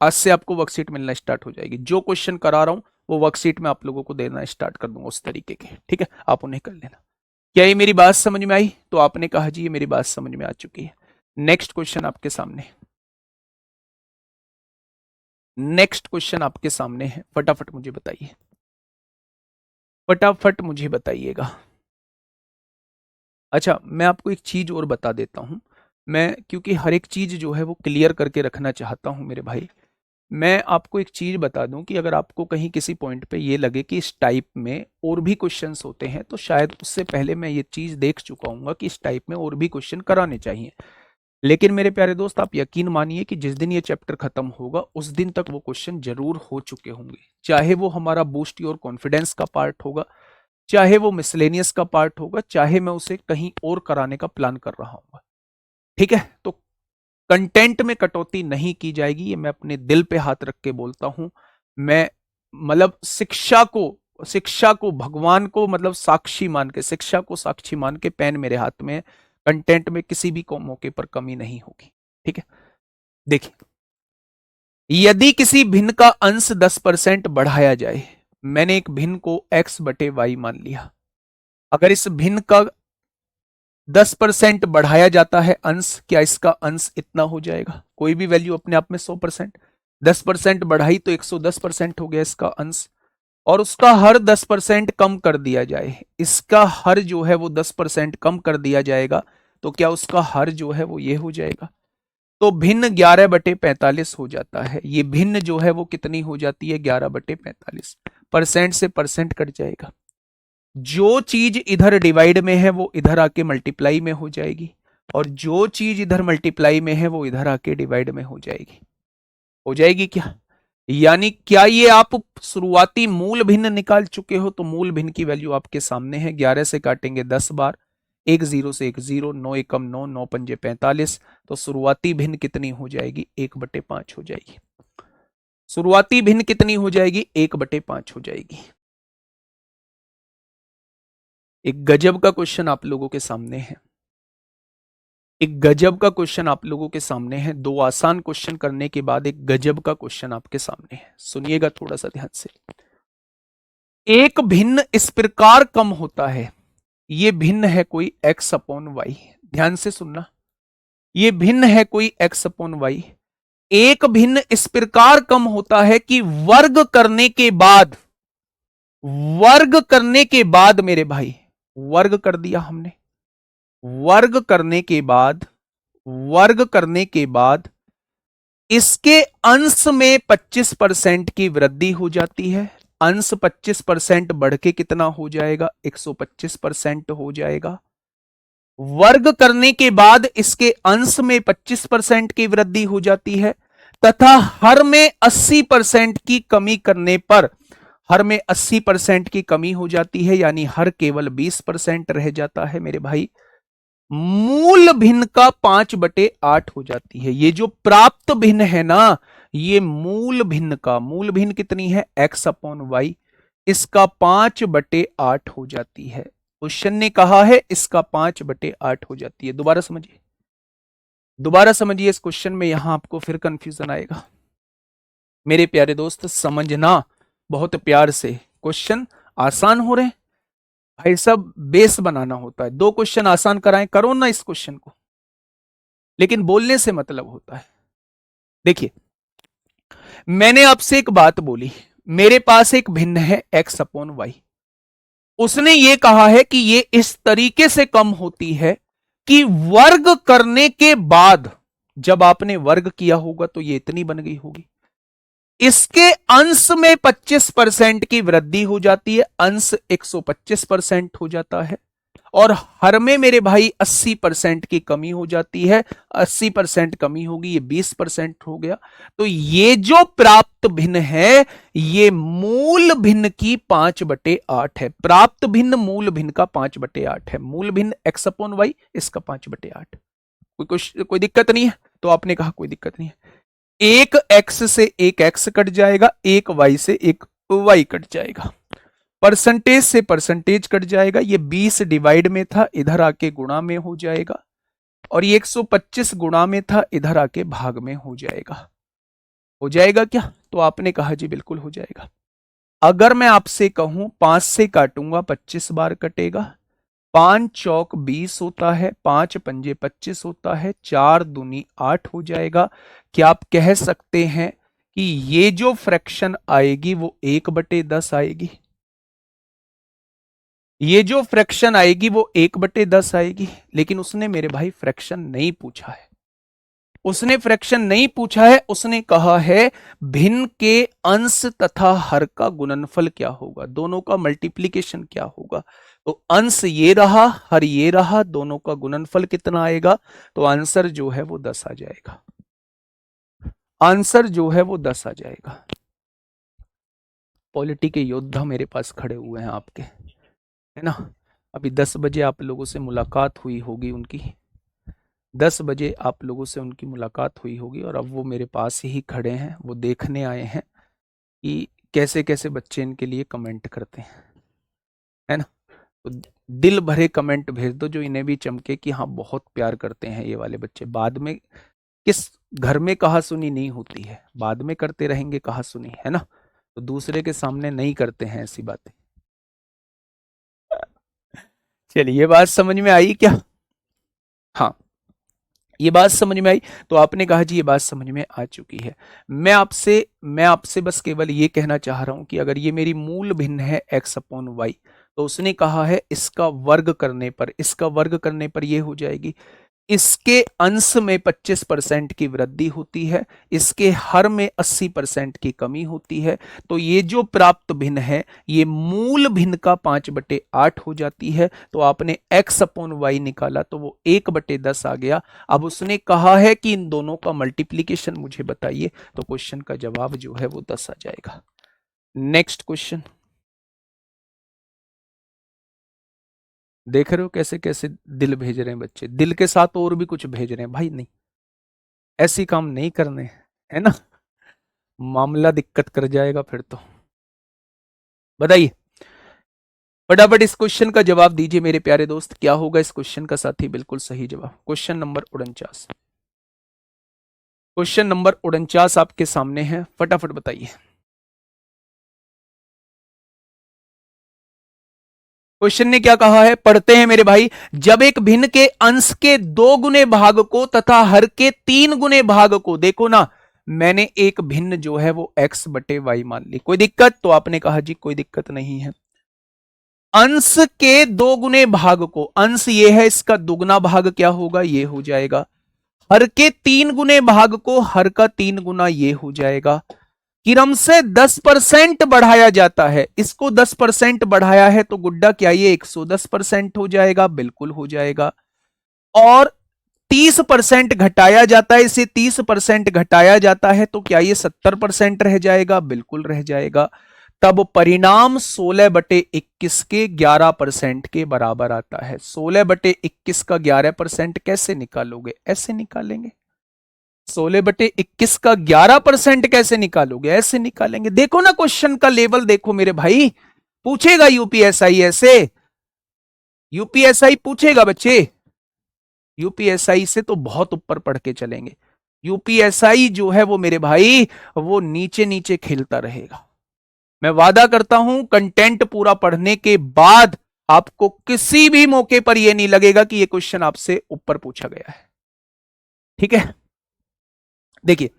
S1: आज से आपको वर्कशीट मिलना स्टार्ट हो जाएगी। जो क्वेश्चन करा रहा हूं वो वर्कशीट में आप लोगों को देना स्टार्ट कर दूंगा उस तरीके के, ठीक है। आप उन्हें कर लेना। क्या ये मेरी बात समझ में आई? तो आपने कहा जी ये मेरी बात समझ में आ चुकी है। नेक्स्ट क्वेश्चन आपके सामने, नेक्स्ट क्वेश्चन आपके सामने है। फटाफट मुझे बताइए, फटाफट मुझे बताइएगा। अच्छा, मैं आपको एक चीज और बता देता हूँ। मैं क्योंकि हर एक चीज जो है वो क्लियर करके रखना चाहता हूँ मेरे भाई। मैं आपको एक चीज बता दूं कि अगर आपको कहीं किसी पॉइंट पे ये लगे कि इस टाइप में और भी क्वेश्चंस होते हैं, तो शायद उससे पहले मैं ये चीज देख चुका हूँ कि इस टाइप में और भी क्वेश्चन कराने चाहिए। लेकिन मेरे प्यारे दोस्त, आप यकीन मानिए कि जिस दिन ये चैप्टर खत्म होगा उस दिन तक वो क्वेश्चन जरूर हो चुके होंगे। चाहे वो हमारा बूस्ट योर कॉन्फिडेंस का पार्ट होगा, चाहे वो मिसलेनियस का पार्ट होगा, चाहे मैं उसे कहीं और कराने का प्लान कर रहा हूँ। ठीक है, तो कंटेंट में कटौती नहीं की जाएगी, ये मैं अपने दिल पे हाथ रख के बोलता हूं। मैं मतलब शिक्षा को भगवान को मतलब साक्षी मान के, शिक्षा को साक्षी मान के, पेन मेरे हाथ में है। कंटेंट में किसी भी को मौके पर कमी नहीं होगी। ठीक है, देखिए, यदि किसी भिन्न का अंश 10% बढ़ाया जाए, मैंने एक भिन्न को x बटे वाई मान लिया। अगर इस भिन्न का 10% बढ़ाया जाता है अंश, क्या इसका अंश इतना हो जाएगा? कोई भी वैल्यू अपने आप में 100%, 10% बढ़ाई तो 110% हो गया इसका अंश। और उसका हर 10% कम कर दिया जाए, इसका हर जो है वो 10% कम कर दिया जाएगा, तो क्या उसका हर जो है वो ये हो जाएगा? तो भिन्न 11/45 हो जाता है। ये भिन्न जो है वो कितनी हो जाती है? 11/45। परसेंट से परसेंट कट जाएगा। जो चीज इधर डिवाइड में है वो इधर आके मल्टीप्लाई में हो जाएगी, और जो चीज इधर मल्टीप्लाई में है वो इधर आके डिवाइड में हो जाएगी। हो जाएगी क्या? यानी क्या ये आप शुरुआती मूल भिन्न निकाल चुके हो? तो मूल भिन्न की वैल्यू आपके सामने है। 11 से काटेंगे 10 बार, एक जीरो से एक जीरो, 9 एकम 9, 9 पंजे 45। तो शुरुआती भिन्न कितनी हो जाएगी? 1/5 हो जाएगी। शुरुआती भिन्न कितनी हो जाएगी? 1/5 हो जाएगी। एक गजब का क्वेश्चन आप लोगों के सामने है। एक गजब का क्वेश्चन आप लोगों के सामने है। दो आसान क्वेश्चन करने के बाद एक गजब का क्वेश्चन आपके सामने है। सुनिएगा थोड़ा सा ध्यान से। एक भिन्न इस प्रकार कम होता है, ये भिन्न है कोई x अपॉन वाई। ध्यान से सुनना, ये भिन्न है कोई x अपॉन वाई। एक भिन्न इस प्रकार कम होता है कि वर्ग करने के बाद, वर्ग करने के बाद मेरे भाई, वर्ग कर दिया हमने, वर्ग करने के बाद, वर्ग करने के बाद इसके अंश में 25% की वृद्धि हो जाती है। अंश 25% बढ़ के कितना हो जाएगा? 125% हो जाएगा। वर्ग करने के बाद इसके अंश में 25% की वृद्धि हो जाती है, तथा हर में 80% की कमी करने पर, हर में 80% की कमी हो जाती है, यानी हर केवल 20% रह जाता है मेरे भाई। मूल भिन्न का 5/8 हो जाती है। ये जो प्राप्त भिन्न है ना, ये मूल भिन्न का, मूल भिन्न कितनी है? x upon Y. इसका 5/8 हो जाती है। क्वेश्चन ने कहा है इसका 5/8 हो जाती है। दोबारा समझिए, दोबारा समझिए इस क्वेश्चन में, यहां आपको फिर कंफ्यूजन आएगा। मेरे प्यारे दोस्त समझना बहुत प्यार से, क्वेश्चन आसान हो रहे हैं भाई साहब, बेस बनाना होता है। दो क्वेश्चन आसान कराएं, करो ना इस क्वेश्चन को, लेकिन बोलने से मतलब होता है। देखिए, मैंने आपसे एक बात बोली, मेरे पास एक भिन्न है x अपॉन वाई। उसने ये कहा है कि ये इस तरीके से कम होती है कि वर्ग करने के बाद, जब आपने वर्ग किया होगा तो ये इतनी बन गई होगी। इसके अंश में 25% की वृद्धि हो जाती है, अंश 125% हो जाता है, और हर में मेरे भाई 80% की कमी हो जाती है। 80% कमी होगी, ये 20% हो गया। तो ये जो प्राप्त भिन्न है, ये मूल भिन्न की 5/8 है। प्राप्त भिन्न मूल भिन्न का 5/8 है। मूल भिन्न x अपॉन वाई, इसका 5/8। कोई दिक्कत नहीं है? तो आपने कहा कोई दिक्कत नहीं है। एक x से एक x कट जाएगा, एक y से एक y कट जाएगा, परसेंटेज से परसेंटेज कट जाएगा। ये 20 डिवाइड में था, इधर आके गुणा में हो जाएगा, और ये 125 गुणा में था, इधर आके भाग में हो जाएगा। हो जाएगा क्या? तो आपने कहा जी बिल्कुल हो जाएगा। अगर मैं आपसे कहूं 5 से काटूंगा 25 बार कटेगा, 5 चौक 20 होता है, 5 पंजे 25 होता है, 4 दूनी 8 हो जाएगा। क्या आप कह सकते हैं कि ये जो फ्रैक्शन आएगी वो 1/10 आएगी? ये जो फ्रैक्शन आएगी वो 1/10 आएगी, लेकिन उसने मेरे भाई फ्रैक्शन नहीं पूछा है। उसने फ्रैक्शन नहीं पूछा है, उसने कहा है भिन्न के अंश तथा हर का गुणनफल क्या होगा, दोनों का मल्टीप्लीकेशन क्या होगा। तो अंश ये रहा, हर ये रहा, दोनों का गुणनफल कितना आएगा, तो आंसर जो है वो 10 आ जाएगा। आंसर जो है वो 10 आ जाएगा। पॉलिटी के योद्धा मेरे पास खड़े हुए हैं आपके, है ना। अभी 10 बजे आप लोगों से मुलाकात हुई होगी उनकी, 10 बजे आप लोगों से उनकी मुलाकात हुई होगी, और अब वो मेरे पास ही खड़े हैं, वो देखने आए हैं कि कैसे कैसे बच्चे इनके लिए कमेंट करते हैं, है ना। तो दिल भरे कमेंट भेज दो जो इन्हें भी चमके कि हाँ बहुत प्यार करते हैं ये वाले बच्चे। बाद में किस घर में कहा सुनी नहीं होती है, बाद में करते रहेंगे कहा सुनी, है ना। तो दूसरे के सामने नहीं करते हैं ऐसी बातें। चलिए, ये बात समझ में आई क्या? हाँ, ये बात समझ में आई। तो आपने कहा जी ये बात समझ में आ चुकी है। मैं आपसे बस केवल ये कहना चाह रहा हूं कि अगर ये मेरी मूल भिन्न है x/y, तो उसने कहा है इसका वर्ग करने पर, इसका वर्ग करने पर ये हो जाएगी, इसके अंश में 25% की वृद्धि होती है, इसके हर में 80% की कमी होती है। तो ये जो प्राप्त भिन्न है ये मूल भिन्न का 5/8 हो जाती है। तो आपने x/y निकाला तो वो 1/10 आ गया। अब उसने कहा है कि इन दोनों का मल्टीप्लीकेशन मुझे बताइए, तो क्वेश्चन का जवाब जो है वो 10 आ जाएगा। Next question. देख रहे हो कैसे कैसे दिल भेज रहे हैं बच्चे, दिल के साथ और भी कुछ भेज रहे हैं भाई, नहीं ऐसी काम नहीं करने, है ना, मामला दिक्कत कर जाएगा फिर तो। बताइए फटाफट इस क्वेश्चन का जवाब दीजिए मेरे प्यारे दोस्त, क्या होगा इस क्वेश्चन का साथी बिल्कुल सही जवाब। क्वेश्चन नंबर 49, क्वेश्चन नंबर 49 आपके सामने है, फटाफट बताइए। क्वेश्चन ने क्या कहा है, पढ़ते हैं मेरे भाई। जब एक भिन्न के अंश के 2 गुने भाग को तथा हर के 3 गुने भाग को, देखो ना मैंने एक भिन्न जो है वो x/y मान ली, कोई दिक्कत, तो आपने कहा जी कोई दिक्कत नहीं है। अंश के 2 गुने भाग को, अंश ये है, इसका दुगना भाग क्या होगा, ये हो जाएगा। हर के 3 गुने भाग को हर का 3 गुना ये हो जाएगा। क्रम से 10% बढ़ाया जाता है, इसको 10% बढ़ाया है तो गुड्डा क्या ये 110% हो जाएगा, बिल्कुल हो जाएगा। और 30% घटाया जाता है, इसे 30% घटाया जाता है तो क्या ये 70% रह जाएगा, बिल्कुल रह जाएगा। तब परिणाम 16/21 के 11% के बराबर आता है। 16/21 का 11% कैसे निकालोगे, ऐसे निकालेंगे। 16/21 का 11% कैसे निकालोगे, ऐसे निकालेंगे। देखो ना क्वेश्चन का लेवल देखो मेरे भाई, पूछेगा यूपीएसआई ऐसे, यूपीएसआई पूछेगा बच्चे, यूपीएसआई से तो बहुत ऊपर पढ़ के चलेंगे। यूपीएसआई जो है वो मेरे भाई वो नीचे नीचे खेलता रहेगा। मैं वादा करता हूं कंटेंट पूरा पढ़ने के बाद आपको किसी भी मौके पर यह नहीं लगेगा कि यह क्वेश्चन आपसे ऊपर पूछा गया है। ठीक है, देखिए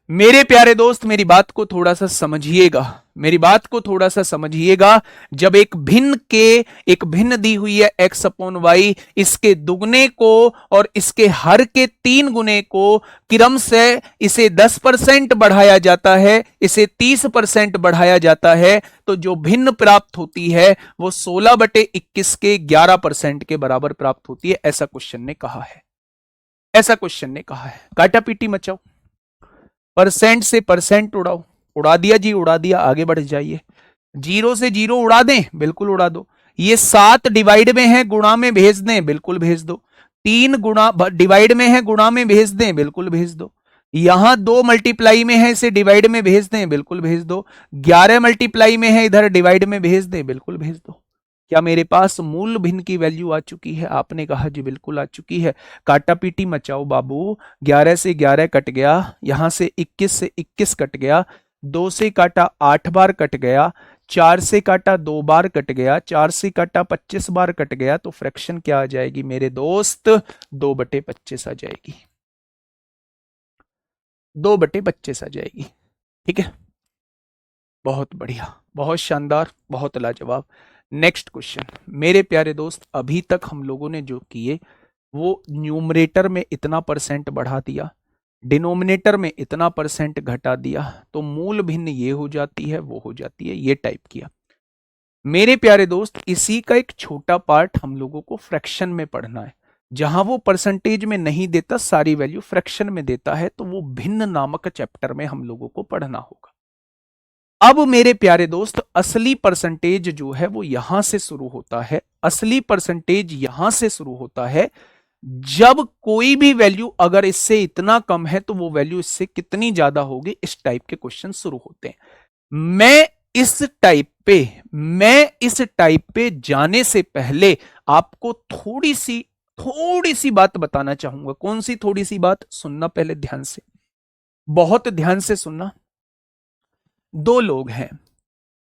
S1: मेरे प्यारे दोस्त मेरी बात को थोड़ा सा समझिएगा, मेरी बात को थोड़ा सा समझिएगा। जब एक भिन्न दी हुई है x/y, इसके दुगने को और इसके हर के 3 गुने को क्रम से इसे 10% बढ़ाया जाता है, इसे 30% बढ़ाया जाता है, तो जो भिन्न प्राप्त होती है वो 16/21 के 11% के बराबर प्राप्त होती है। ऐसा क्वेश्चन ने कहा है, ऐसा क्वेश्चन ने कहा है। काटा पीटी मचाओ, परसेंट से परसेंट उड़ाओ, उड़ा दिया जी उड़ा दिया, आगे बढ़ जाइए। जीरो से जीरो उड़ा दें, बिल्कुल उड़ा दो। ये 7 डिवाइड में है, गुणा में भेज दें, बिल्कुल भेज दो। 3 गुणा डिवाइड में है, गुणा में भेज दें, बिल्कुल भेज दो। यहां 2 मल्टीप्लाई में है, इसे डिवाइड में भेज दें, बिल्कुल भेज दो। 11 मल्टीप्लाई में है, इधर डिवाइड में भेज दें, बिल्कुल भेज दो। क्या मेरे पास मूल भिन्न की वैल्यू आ चुकी है? आपने कहा जी बिल्कुल आ चुकी है। काटा पीटी मचाओ बाबू। 11 से 11 कट गया, यहां से 21 से 21 कट गया, 2 से काटा 8 बार कट गया, 4 से काटा 2 बार कट गया, 4 से काटा 25 बार कट गया, तो फ्रैक्शन क्या आ जाएगी मेरे दोस्त? 2/25 आ जाएगी, 2/25 आ जाएगी। ठीक है, बहुत बढ़िया, बहुत शानदार, बहुत लाजवाब। नेक्स्ट क्वेश्चन मेरे प्यारे दोस्त, अभी तक हम लोगों ने जो किए वो न्यूमरेटर में इतना परसेंट बढ़ा दिया, डिनोमिनेटर में इतना परसेंट घटा दिया, तो मूल भिन्न ये हो जाती है वो हो जाती है, ये टाइप किया। मेरे प्यारे दोस्त इसी का एक छोटा पार्ट हम लोगों को फ्रैक्शन में पढ़ना है, जहां वो परसेंटेज में नहीं देता, सारी वैल्यू फ्रैक्शन में देता है, तो वो भिन्न नामक चैप्टर में हम लोगों को पढ़ना होगा। अब मेरे प्यारे दोस्त असली परसेंटेज जो है वो यहां से शुरू होता है, असली परसेंटेज यहां से शुरू होता है जब कोई भी वैल्यू अगर इससे इतना कम है तो वो वैल्यू इससे कितनी ज्यादा होगी, इस टाइप के क्वेश्चन शुरू होते हैं। मैं मैं इस टाइप पे जाने से पहले आपको थोड़ी सी बात बताना चाहूंगा। कौन सी थोड़ी सी बात? सुनना पहले ध्यान से, बहुत ध्यान से सुनना। दो लोग हैं,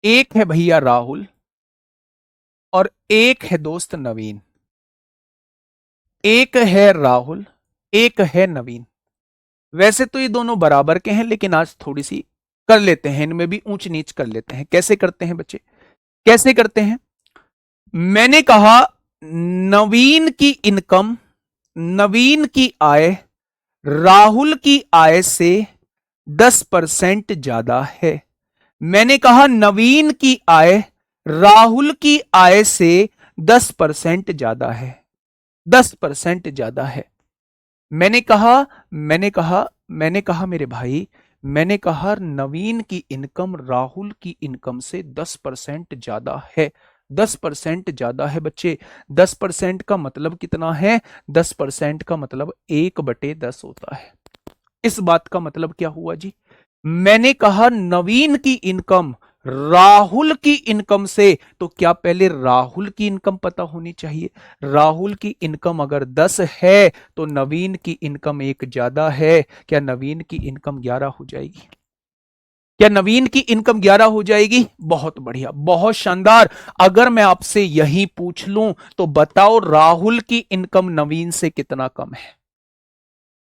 S1: एक है भैया राहुल और एक है दोस्त नवीन। एक है राहुल, एक है नवीन। वैसे तो ये दोनों बराबर के हैं, लेकिन आज थोड़ी सी कर लेते हैं, इनमें भी ऊंच नीच कर लेते हैं। कैसे करते हैं बच्चे, कैसे करते हैं? मैंने कहा नवीन की इनकम, नवीन की आय राहुल की आय से 10% ज्यादा है। मैंने कहा नवीन की आय राहुल की आय से 10% ज्यादा है, 10% ज्यादा है। मैंने कहा मेरे भाई, मैंने कहा नवीन की इनकम राहुल की इनकम से 10% ज्यादा है। 10% ज्यादा है बच्चे। 10% का मतलब कितना है? 10% का मतलब 1/10 होता है। इस बात का मतलब क्या हुआ जी? मैंने कहा नवीन की इनकम राहुल की इनकम से, तो क्या पहले राहुल की इनकम पता होनी चाहिए? राहुल की इनकम अगर 10 है तो नवीन की इनकम 1 ज्यादा है। क्या नवीन की इनकम 11 हो जाएगी? क्या नवीन की इनकम 11 हो जाएगी? बहुत बढ़िया, बहुत शानदार। अगर मैं आपसे यही पूछ लूं तो बताओ राहुल की इनकम नवीन से कितना कम है?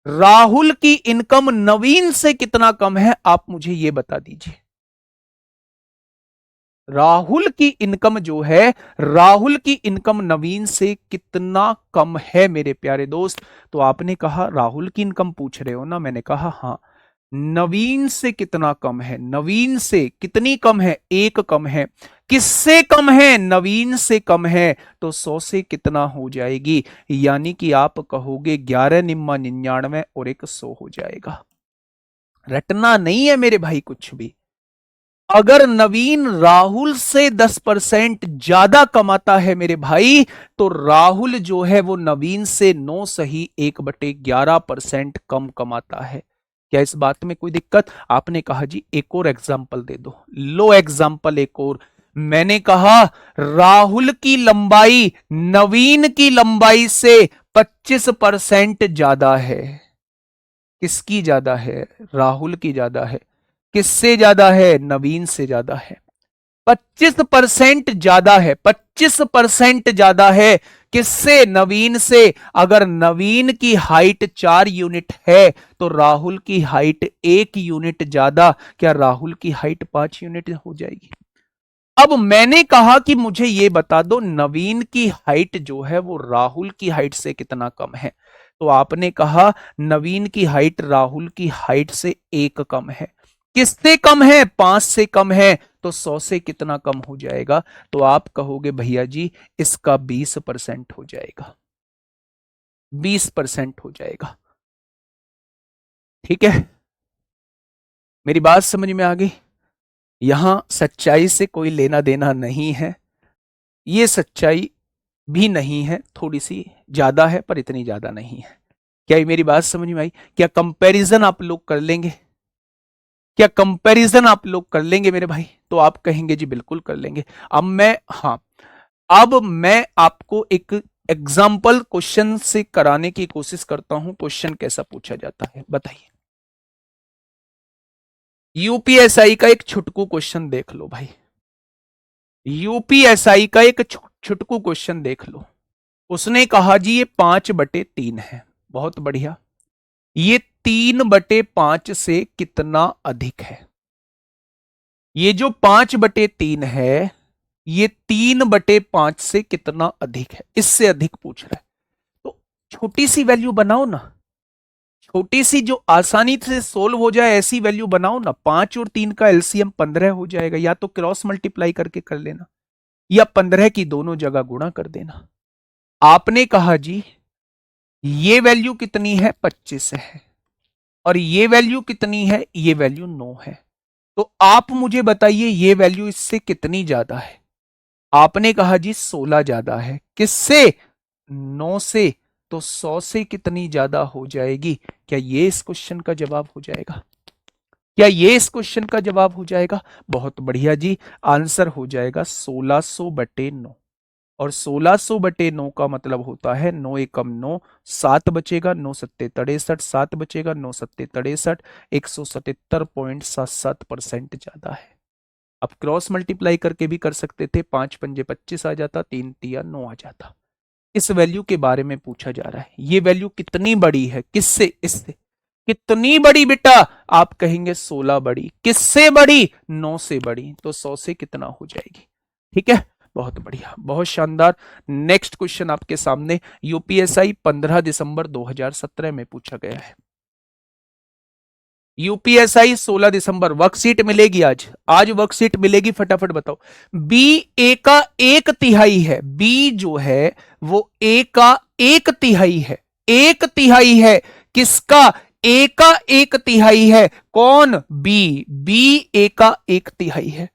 S1: राहुल की इनकम नवीन से कितना कम है, आप मुझे यह बता दीजिए। राहुल की इनकम जो है, राहुल की इनकम नवीन से कितना कम है मेरे प्यारे दोस्त? तो आपने कहा राहुल की इनकम पूछ रहे हो ना, मैंने कहा हां। नवीन से कितना कम है? नवीन से कितनी कम है? 1 कम है। किससे कम है? नवीन से कम है। तो 100 से कितना हो जाएगी? यानी कि आप कहोगे 11 निम्मा 99 और 1 100 हो जाएगा। रटना नहीं है मेरे भाई कुछ भी। अगर नवीन राहुल से 10% ज्यादा कमाता है मेरे भाई, तो राहुल जो है वो नवीन से 9 सही 1/11% कम कमाता है। क्या इस बात में कोई दिक्कत? आपने कहा जी एक और एग्जाम्पल दे दो। लो एग्जाम्पल एक और। मैंने कहा राहुल की लंबाई नवीन की लंबाई से 25% ज्यादा है। किसकी ज्यादा है? राहुल की ज्यादा है। किससे ज्यादा है? नवीन से ज्यादा है। 25% ज्यादा है, 25% ज्यादा है। किससे? नवीन से। अगर नवीन की हाइट 4 यूनिट है तो राहुल की हाइट 1 यूनिट ज्यादा। क्या राहुल की हाइट 5 यूनिट हो जाएगी? अब मैंने कहा कि मुझे यह बता दो नवीन की हाइट जो है वो राहुल की हाइट से कितना कम है। तो आपने कहा नवीन की हाइट राहुल की हाइट से 1 कम है। किससे कम है? 5 से कम है। तो 100 से कितना कम हो जाएगा? तो आप कहोगे भैया जी इसका 20% हो जाएगा। 20% हो जाएगा। ठीक है, मेरी बात समझ में आ गई? यहां सच्चाई से कोई लेना देना नहीं है। ये सच्चाई भी नहीं है, थोड़ी सी ज्यादा है पर इतनी ज्यादा नहीं है। क्या ये मेरी बात समझ में आई? क्या कंपैरिजन आप लोग कर लेंगे? क्या कंपैरिजन आप लोग कर लेंगे मेरे भाई? तो आप कहेंगे जी बिल्कुल कर लेंगे। अब मैं आपको एक एग्जाम्पल क्वेश्चन से कराने की कोशिश करता हूं। क्वेश्चन कैसा पूछा जाता है बताइए। यूपीएसआई का एक छुटकू क्वेश्चन देख लो भाई। यूपीएसआई का एक छुटकू क्वेश्चन देख लो। उसने कहा जी ये 5/3 है। बहुत बढ़िया। ये 3/5 से कितना अधिक है? ये जो 5/3 है ये 3/5 से कितना अधिक है, इससे अधिक पूछ रहा है। तो छोटी सी वैल्यू बनाओ ना, छोटी सी जो आसानी से सोल्व हो जाए ऐसी वैल्यू बनाओ ना। 5 और 3 का एलसीएम 15 हो जाएगा, या तो क्रॉस मल्टीप्लाई करके कर लेना, या 15 की दोनों जगह गुणा कर देना। आपने कहा जी ये वैल्यू कितनी है, 25 है, और ये वैल्यू कितनी है, ये वैल्यू 9 है। तो आप मुझे बताइए ये वैल्यू इससे कितनी ज्यादा है। आपने कहा जी 16 ज्यादा है, किससे, 9 से। तो 100 से कितनी ज्यादा हो जाएगी। क्या ये इस क्वेश्चन का जवाब हो जाएगा, क्या ये इस क्वेश्चन का जवाब हो जाएगा। बहुत बढ़िया जी, आंसर हो जाएगा 1600/9। और 1600/9 का मतलब होता है 9 एकम 9, 7 बचेगा, 9 सत्ते 63, 7 बचेगा, 9 सत्ते 63, 177.77% ज्यादा है। अब क्रॉस मल्टीप्लाई करके भी कर सकते थे, 5 पंजे 25 आ जाता, 3 तिया 9 आ जाता। इस वैल्यू के बारे में पूछा जा रहा है, ये वैल्यू कितनी बड़ी है, किससे, इससे। कितनी बड़ी बेटा, आप कहेंगे 16 बड़ी, किससे बड़ी, 9 से बड़ी, तो 100 से कितना हो जाएगी। ठीक है, बहुत बढ़िया, बहुत शानदार। नेक्स्ट क्वेश्चन आपके सामने, यूपीएसआई 15 दिसंबर 2017 में पूछा गया है। यूपीएसआई 16 दिसंबर, वर्कशीट मिलेगी आज, आज वर्कशीट मिलेगी, फटाफट बताओ। बी ए का 1/3 है, बी जो है वो ए का 1/3 है, 1/3 है, किसका, ए का 1/3 है, कौन, बी, बी ए का 1/3 है।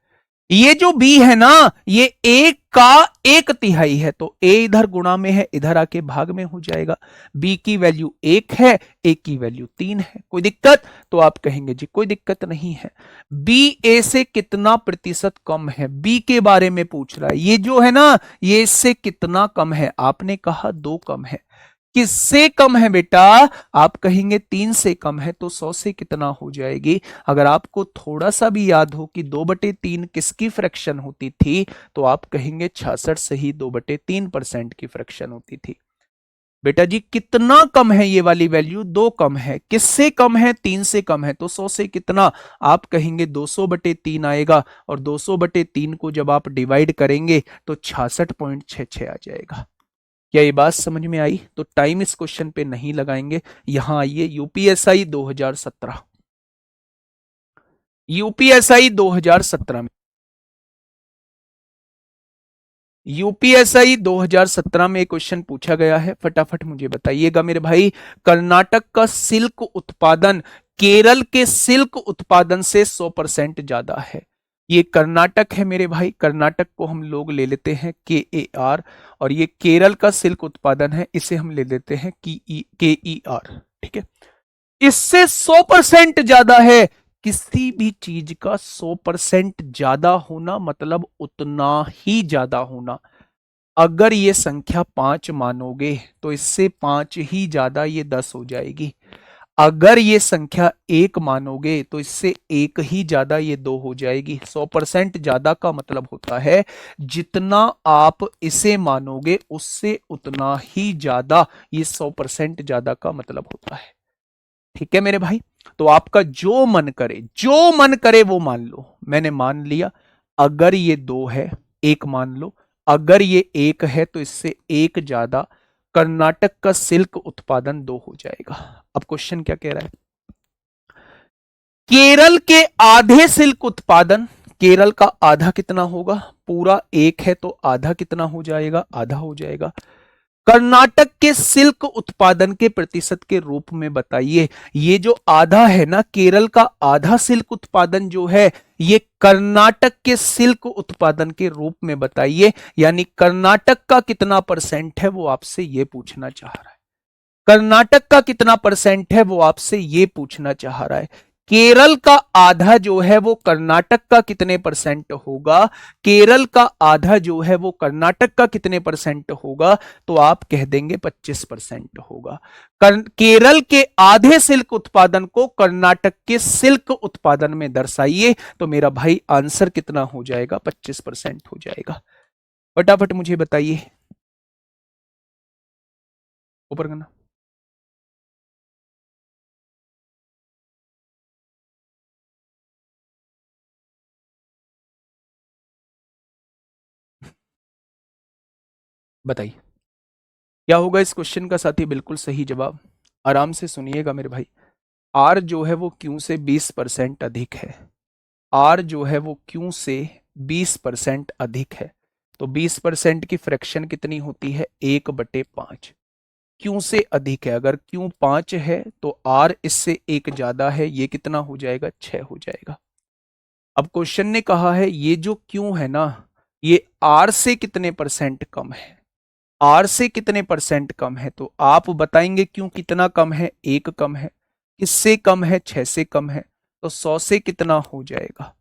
S1: ये जो बी है ना, ये ए का 1/3 है, तो ए इधर गुणा में है, इधर आके भाग में हो जाएगा। बी की वैल्यू 1 है, ए की वैल्यू 3 है, कोई दिक्कत, तो आप कहेंगे जी कोई दिक्कत नहीं है। बी ए से कितना प्रतिशत कम है, बी के बारे में पूछ रहा है, ये जो है ना, ये इससे कितना कम है। आपने कहा 2 कम है, किससे कम है बेटा, आप कहेंगे 3 से कम है, तो 100 से कितना हो जाएगी। अगर आपको थोड़ा सा भी याद हो कि 2/3 किसकी फ्रैक्शन होती थी, तो आप कहेंगे 66 से ही 2/3% की फ्रैक्शन होती थी। बेटा जी कितना कम है, ये वाली वैल्यू 2 कम है, किससे कम है, 3 से कम है, तो 100 से कितना, आप कहेंगे 200/3 आएगा, और 200/3 को जब आप डिवाइड करेंगे तो 66.66 आ जाएगा। क्या ये बात समझ में आई। तो टाइम इस क्वेश्चन पे नहीं लगाएंगे। यहां आइए, यूपीएसआई 2017, यूपीएसआई 2017 में, यूपीएसआई 2017 में एक क्वेश्चन पूछा गया है, फटाफट मुझे बताइएगा मेरे भाई। कर्नाटक का सिल्क उत्पादन केरल के सिल्क उत्पादन से 100% ज्यादा है। ये कर्नाटक है मेरे भाई, कर्नाटक को हम लोग ले लेते हैं KAR, और ये केरल का सिल्क उत्पादन है, इसे हम ले लेते हैं KER। ठीक है, इससे 100% ज्यादा है। किसी भी चीज का 100% ज्यादा होना मतलब उतना ही ज्यादा होना। अगर ये संख्या 5 मानोगे तो इससे 5 ही ज्यादा ये 10 हो जाएगी। अगर ये संख्या 1 मानोगे तो इससे 1 ही ज्यादा ये 2 हो जाएगी। 100% ज्यादा का मतलब होता है जितना आप इसे मानोगे उससे उतना ही ज्यादा, ये 100% ज्यादा का मतलब होता है। ठीक है मेरे भाई, तो आपका जो मन करे, जो मन करे वो मान लो। मैंने मान लिया, अगर ये 2 है, 1 मान लो, अगर ये 1 है तो इससे 1 ज्यादा, कर्नाटक का सिल्क उत्पादन 2 हो जाएगा। अब क्वेश्चन क्या कह रहा है, केरल के आधे सिल्क उत्पादन, केरल का आधा कितना होगा, पूरा 1 है तो आधा कितना हो जाएगा, आधा हो जाएगा। कर्नाटक के सिल्क उत्पादन के प्रतिशत के रूप में बताइए। ये जो आधा है ना, केरल का आधा सिल्क उत्पादन जो है, ये कर्नाटक के सिल्क उत्पादन के रूप में बताइए। यानी कर्नाटक का कितना परसेंट है वो आपसे ये पूछना चाह रहा है, कर्नाटक का कितना परसेंट है वो आपसे ये पूछना चाह रहा है। केरल का आधा जो है वो कर्नाटक का कितने परसेंट होगा, केरल का आधा जो है वो कर्नाटक का कितने परसेंट होगा, तो आप कह देंगे 25% होगा। केरल के आधे सिल्क उत्पादन को कर्नाटक के सिल्क उत्पादन में दर्शाइए, तो मेरा भाई आंसर कितना हो जाएगा, 25% हो जाएगा। फटाफट मुझे बताइए, ऊपर करना। बताइए क्या होगा इस क्वेश्चन का साथी? बिल्कुल सही जवाब। आराम से सुनिएगा मेरे भाई। आर जो है वो क्यू से 20% अधिक है। आर जो है वो क्यू से 20% अधिक है। तो 20% की फ्रैक्शन कितनी होती है? 1/5। क्यू से अधिक है, अगर क्यू 5 है तो आर इससे एक ज्यादा है, ये कितना हो जाएगा? 6 हो जाएगा। अब क्वेश्चन ने कहा है ये जो क्यू है ना, ये आर से कितने परसेंट कम है? आर से कितने परसेंट कम है? तो आप बताएंगे क्यों कितना कम है? 1 कम है। किससे कम है? 6 से कम है। तो 100 से कितना हो जाएगा?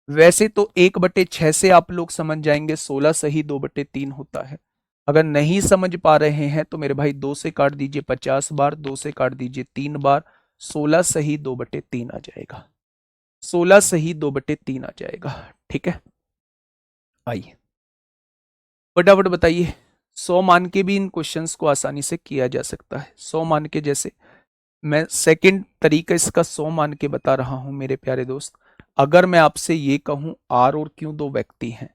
S1: वैसे तो 1/6 से आप लोग समझ जाएंगे, 16 सही 2/3 होता है। अगर नहीं समझ पा रहे हैं तो मेरे भाई 2 से काट दीजिए 50 बार, 2 से काट दीजिए 3 बार, 16 सही 2/3 आ जाएगा। 16 सही 2/3 आ जाएगा। ठीक है, आइए फटाफट बताइए। 100 मान के भी इन क्वेश्चंस को आसानी से किया जा सकता है। 100 मान के, जैसे मैं सेकंड तरीका इसका 100 मान के बता रहा हूं मेरे प्यारे दोस्त। अगर मैं आपसे ये कहूं आर और क्यू दो व्यक्ति हैं,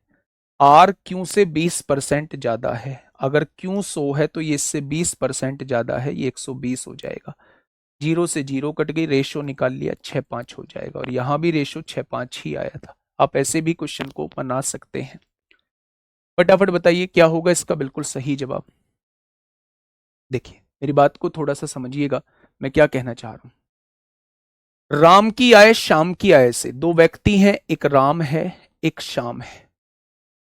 S1: आर क्यू से 20% ज्यादा है, अगर क्यू 100 है तो ये इससे 20% ज्यादा है, ये 120 हो जाएगा। जीरो से जीरो कट गई, रेशो निकाल लिया, 6-5 हो जाएगा। और यहां भी रेशो 6-5 ही आया था। आप ऐसे भी क्वेश्चन को बना सकते हैं। फटाफट बताइए क्या होगा इसका बिल्कुल सही जवाब। देखिए मेरी बात को थोड़ा सा समझिएगा, मैं क्या कहना चाह रहा हूं। राम की आय शाम की आय से, दो व्यक्ति हैं, एक राम है एक श्याम है।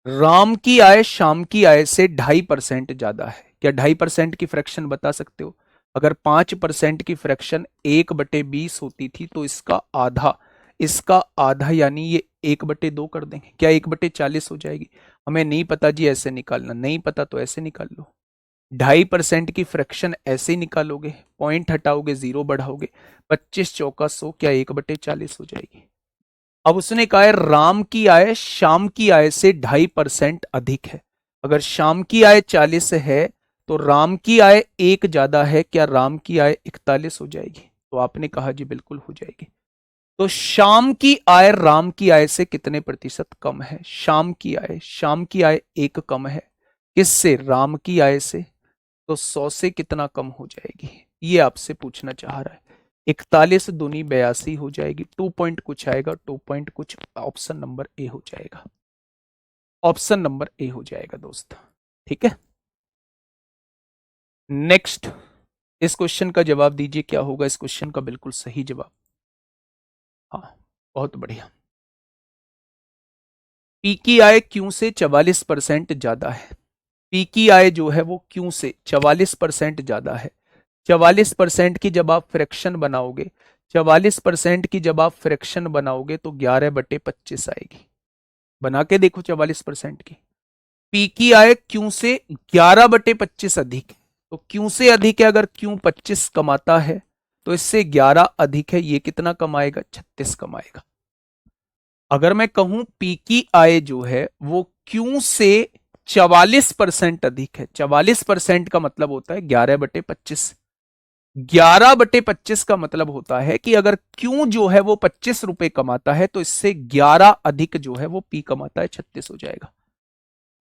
S1: राम की आय शाम की आय से 2.5% ज्यादा है। क्या 2.5% की फ्रैक्शन बता सकते हो? अगर 5% की फ्रैक्शन 1/20 होती थी तो इसका आधा, इसका आधा यानी ये 1/2 कर देंगे। क्या 1/40 हो जाएगी? हमें नहीं पता जी, ऐसे निकालना। नहीं पता तो ऐसे निकाल लो। 2.5% की फ्रैक्शन ऐसे ही निकालोगे, पॉइंट हटाओगे, जीरो बढ़ाओगे, 25 × 100, क्या 1/40 हो जाएगी? अब उसने कहा है राम की आय शाम की आय से 2.5% अधिक है। अगर शाम की आय 40 है तो राम की आय एक ज्यादा है, क्या राम की आय 41 हो जाएगी? तो आपने कहा जी बिल्कुल हो जाएगी। तो शाम की आय राम की आय से कितने प्रतिशत कम है? शाम की आय, शाम की आय 1 कम है। किससे? राम की आय से। तो 100 से कितना कम हो जाएगी? ये आपसे पूछना चाह रहा है। 41 दूनी 82 हो जाएगी। 2 पॉइंट कुछ आएगा, 2 पॉइंट कुछ, ऑप्शन नंबर ए हो जाएगा। ऑप्शन नंबर ए हो जाएगा दोस्त। ठीक है, नेक्स्ट। इस क्वेश्चन का जवाब दीजिए क्या होगा इस क्वेश्चन का बिल्कुल सही जवाब। हाँ, बहुत बढ़िया। पी की आय क्यू से 44% ज्यादा है। पी की आय जो है वो क्यू से 44% ज्यादा है। 44% की जब आप फ्रैक्शन बनाओगे, 44% की जब आप फ्रैक्शन बनाओगे तो 11/25 आएगी। बना के देखो 44% की। पी की आय क्यू से 11/25 अधिक है। तो क्यू से अधिक है, अगर क्यू 25 कमाता है तो इससे 11 अधिक है, ये कितना कमाएगा? 36 कमाएगा। अगर मैं कहूं पी की आय जो है वो क्यू से 44% अधिक है, 44% का मतलब होता है 11/25। 11/25 का मतलब होता है कि अगर क्यू जो है वो 25 रुपए कमाता है तो इससे 11 अधिक जो है वो पी कमाता है, 36 हो जाएगा।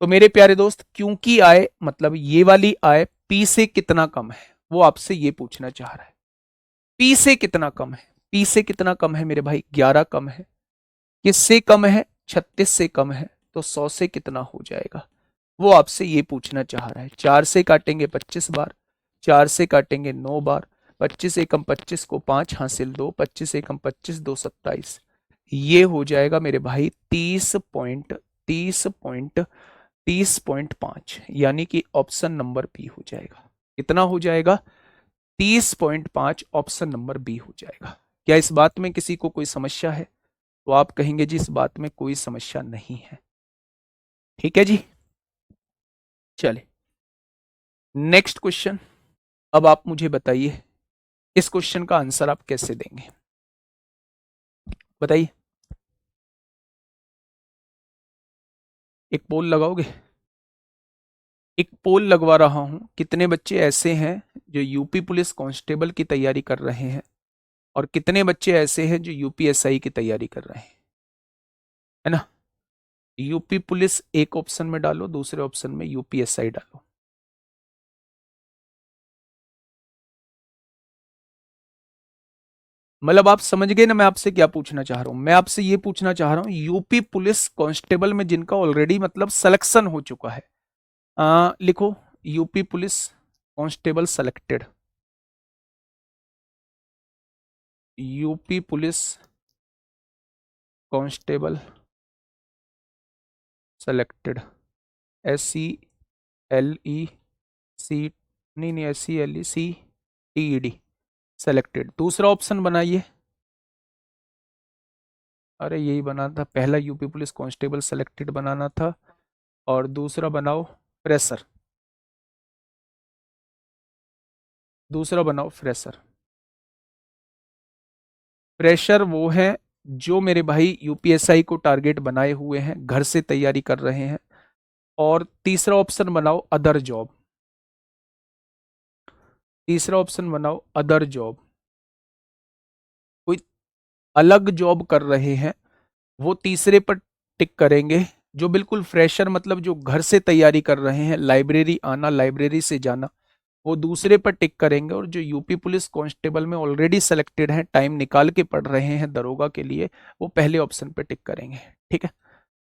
S1: तो मेरे प्यारे दोस्त, क्यू की आय मतलब ये वाली आय पी से कितना कम है, वो आपसे ये पूछना चाह रहा है। पी से कितना कम है? पी से कितना कम है मेरे भाई? 11 कम है। किससे कम है? 36 से कम है। तो 100 से कितना हो जाएगा, वो आपसे ये पूछना चाह रहा है। 4 से काटेंगे 25 बार, 4 से काटेंगे 9 बार, 25 एकम 25 को 5 हासिल 2, 25 एकम 25 2 27। ये हो जाएगा मेरे भाई 30.5, यानी कि ऑप्शन नंबर बी हो जाएगा। कितना हो जाएगा? 30.5, ऑप्शन नंबर बी हो जाएगा। क्या इस बात में किसी को कोई समस्या है? तो आप कहेंगे जी इस बात में कोई समस्या नहीं है। ठीक है जी, चले नेक्स्ट क्वेश्चन। अब आप मुझे बताइए इस क्वेश्चन का आंसर आप कैसे देंगे, बताइए। एक पोल लगाओगे? एक पोल लगवा रहा हूं, कितने बच्चे ऐसे हैं जो यूपी पुलिस कांस्टेबल की तैयारी कर रहे हैं और कितने बच्चे ऐसे हैं जो यूपीएसआई की तैयारी कर रहे हैं, है ना? यूपी पुलिस एक ऑप्शन में डालो, दूसरे ऑप्शन में यूपीएसआई डालो। मतलब आप समझ गए ना मैं आपसे क्या पूछना चाह रहा हूं? मैं आपसे ये पूछना चाह रहा हूं यूपी पुलिस कांस्टेबल में जिनका ऑलरेडी मतलब सिलेक्शन हो चुका है, लिखो UP police constable selected, UP police constable selected, SCLEC, नहीं नहीं SCLECTED, सेलेक्टेड। दूसरा ऑप्शन बनाइए। अरे यही बनाना था, पहला यूपी पुलिस कांस्टेबल सेलेक्टेड बनाना था, और दूसरा बनाओ फ्रेशर, दूसरा बनाओ फ्रेशर। फ्रेशर वो है जो मेरे भाई यूपीएसआई को टारगेट बनाए हुए हैं, घर से तैयारी कर रहे हैं। और तीसरा ऑप्शन बनाओ अदर जॉब, तीसरा ऑप्शन बनाओ अदर जॉब, कोई अलग जॉब कर रहे हैं वो तीसरे पर टिक करेंगे। जो बिल्कुल फ्रेशर मतलब जो घर से तैयारी कर रहे हैं, लाइब्रेरी आना लाइब्रेरी से जाना, वो दूसरे पर टिक करेंगे। और जो यूपी पुलिस कांस्टेबल में ऑलरेडी सेलेक्टेड हैं, टाइम निकाल के पढ़ रहे हैं दरोगा के लिए, वो पहले ऑप्शन पर टिक करेंगे। ठीक है,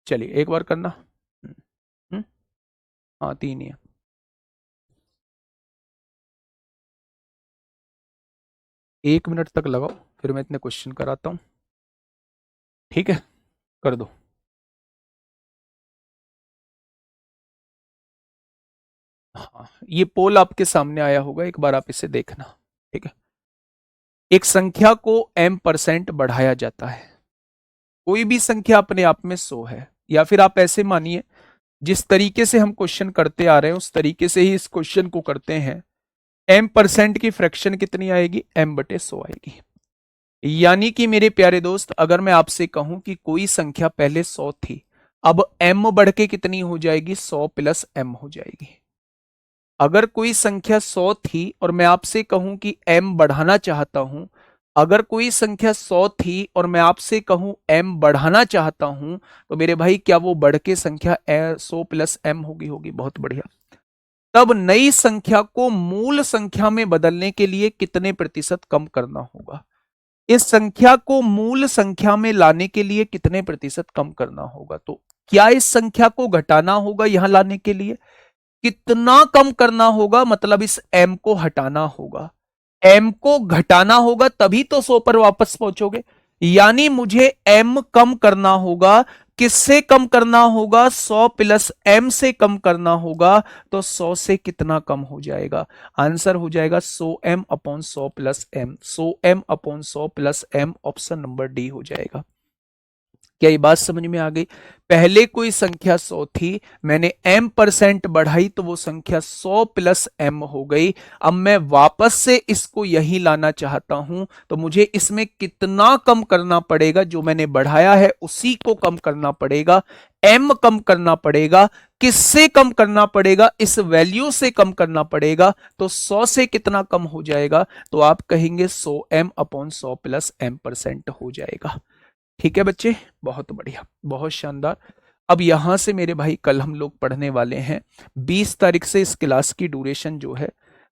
S1: चलिए एक बार करना। हम्म, हम्म, हाँ तीन ही है। 1 मिनट तक लगाओ, फिर मैं इतने क्वेश्चन कराता हूँ। ठीक है, कर दो। हाँ ये पोल आपके सामने आया होगा, एक बार आप इसे देखना। ठीक है, एक संख्या को m% बढ़ाया जाता है। कोई भी संख्या अपने आप में 100 है, या फिर आप ऐसे मानिए जिस तरीके से हम क्वेश्चन करते आ रहे हैं उस तरीके से ही इस क्वेश्चन को करते हैं। m% की फ्रैक्शन कितनी आएगी? m/100 आएगी। यानी कि मेरे प्यारे दोस्त, अगर मैं आपसे कहूं कि कोई संख्या पहले 100 थी, अब m बढ़ के कितनी हो जाएगी? 100 प्लस m हो जाएगी। अगर कोई संख्या 100 थी और मैं आपसे कहूं कि m बढ़ाना चाहता हूं, अगर कोई संख्या 100 थी और मैं आपसे कहूं m बढ़ाना चाहता हूं, तो मेरे भाई क्या वो बढ़ के संख्या 100 प्लस m होगी? होगी। बहुत बढ़िया। तब नई संख्या को मूल संख्या में बदलने के लिए कितने प्रतिशत कम करना होगा? इस संख्या को मूल संख्या में लाने के लिए कितने प्रतिशत कम करना होगा? तो क्या इस संख्या को घटाना होगा यहां लाने के लिए? कितना कम करना होगा? मतलब इस m को हटाना होगा। m को घटाना होगा तभी तो 100 पर वापस पहुंचोगे। यानी मुझे m कम करना होगा। किससे कम करना होगा? 100 प्लस m से कम करना होगा। तो 100 से कितना कम हो जाएगा? आंसर हो जाएगा 100m/100 plus m, 100m/100 plus m, option number D हो जाएगा। क्या ये बात समझ में आ गई? पहले कोई संख्या 100 थी, मैंने m% बढ़ाई तो वो संख्या 100 प्लस m हो गई। अब मैं वापस से इसको यही लाना चाहता हूं, तो मुझे इसमें कितना कम करना पड़ेगा? जो मैंने बढ़ाया है उसी को कम करना पड़ेगा, m कम करना पड़ेगा। किससे कम करना पड़ेगा? इस वैल्यू से कम करना पड़ेगा। तो 100 से कितना कम हो जाएगा? तो आप कहेंगे 100m/100 प्लस m% हो जाएगा। ठीक है बच्चे, बहुत बढ़िया, बहुत शानदार। अब यहां से मेरे भाई कल हम लोग पढ़ने वाले हैं 20 तारीख से इस क्लास की ड्यूरेशन जो है,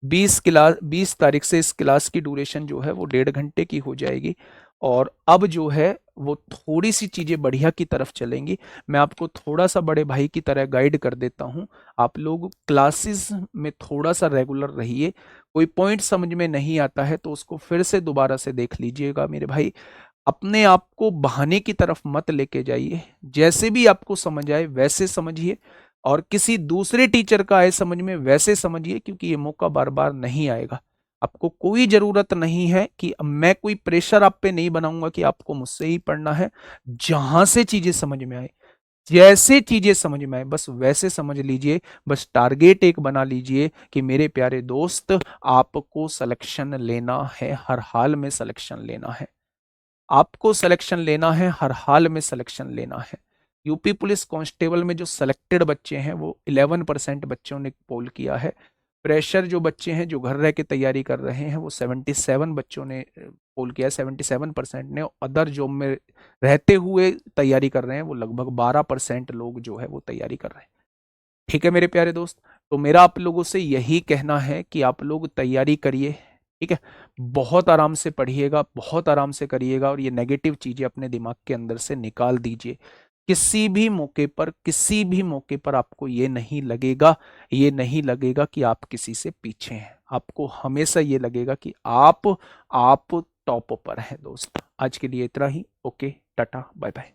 S1: 20 तारीख से इस क्लास की ड्यूरेशन जो है वो 1.5 घंटे की हो जाएगी। और अब जो है वो थोड़ी सी चीजें बढ़िया की तरफ चलेंगी। मैं आपको थोड़ा सा बड़े भाई की तरह गाइड कर देता हूं। आप लोग क्लासेस में थोड़ा सा रेगुलर रहिए। कोई पॉइंट समझ में नहीं आता है तो उसको फिर से दोबारा से देख लीजिएगा मेरे भाई। अपने आप को बहाने की तरफ मत लेके जाइए। जैसे भी आपको समझ आए वैसे समझिए, और किसी दूसरे टीचर का आए समझ में वैसे समझिए, क्योंकि ये मौका बार बार नहीं आएगा। आपको कोई जरूरत नहीं है कि मैं कोई प्रेशर आप पे नहीं बनाऊंगा कि आपको मुझसे ही पढ़ना है। जहां से चीजें समझ में आए, जैसे चीजें समझ में आए बस वैसे समझ लीजिए। बस टारगेट एक बना लीजिए कि मेरे प्यारे दोस्त, आपको सिलेक्शन लेना है, हर हाल में सिलेक्शन लेना है। आपको सिलेक्शन लेना है, हर हाल में सिलेक्शन लेना है। यूपी पुलिस कांस्टेबल में जो सिलेक्टेड बच्चे हैं वो 11% बच्चों ने पोल किया है। प्रेशर जो बच्चे हैं जो घर रह के तैयारी कर रहे हैं वो 77 बच्चों ने पोल किया है, 77% ने। अदर जॉब में रहते हुए तैयारी कर रहे हैं वो लगभग 12% लोग जो है वो तैयारी कर रहे हैं। ठीक है मेरे प्यारे दोस्त, तो मेरा आप लोगों से यही कहना है कि आप लोग तैयारी करिए, ठीक है। बहुत आराम से पढ़िएगा, बहुत आराम से करिएगा, और ये नेगेटिव चीजें अपने दिमाग के अंदर से निकाल दीजिए। किसी भी मौके पर, किसी भी मौके पर आपको ये नहीं लगेगा, ये नहीं लगेगा कि आप किसी से पीछे हैं। आपको हमेशा ये लगेगा कि आप टॉप पर हैं दोस्त। आज के लिए इतना ही। Okay, tata, bye bye.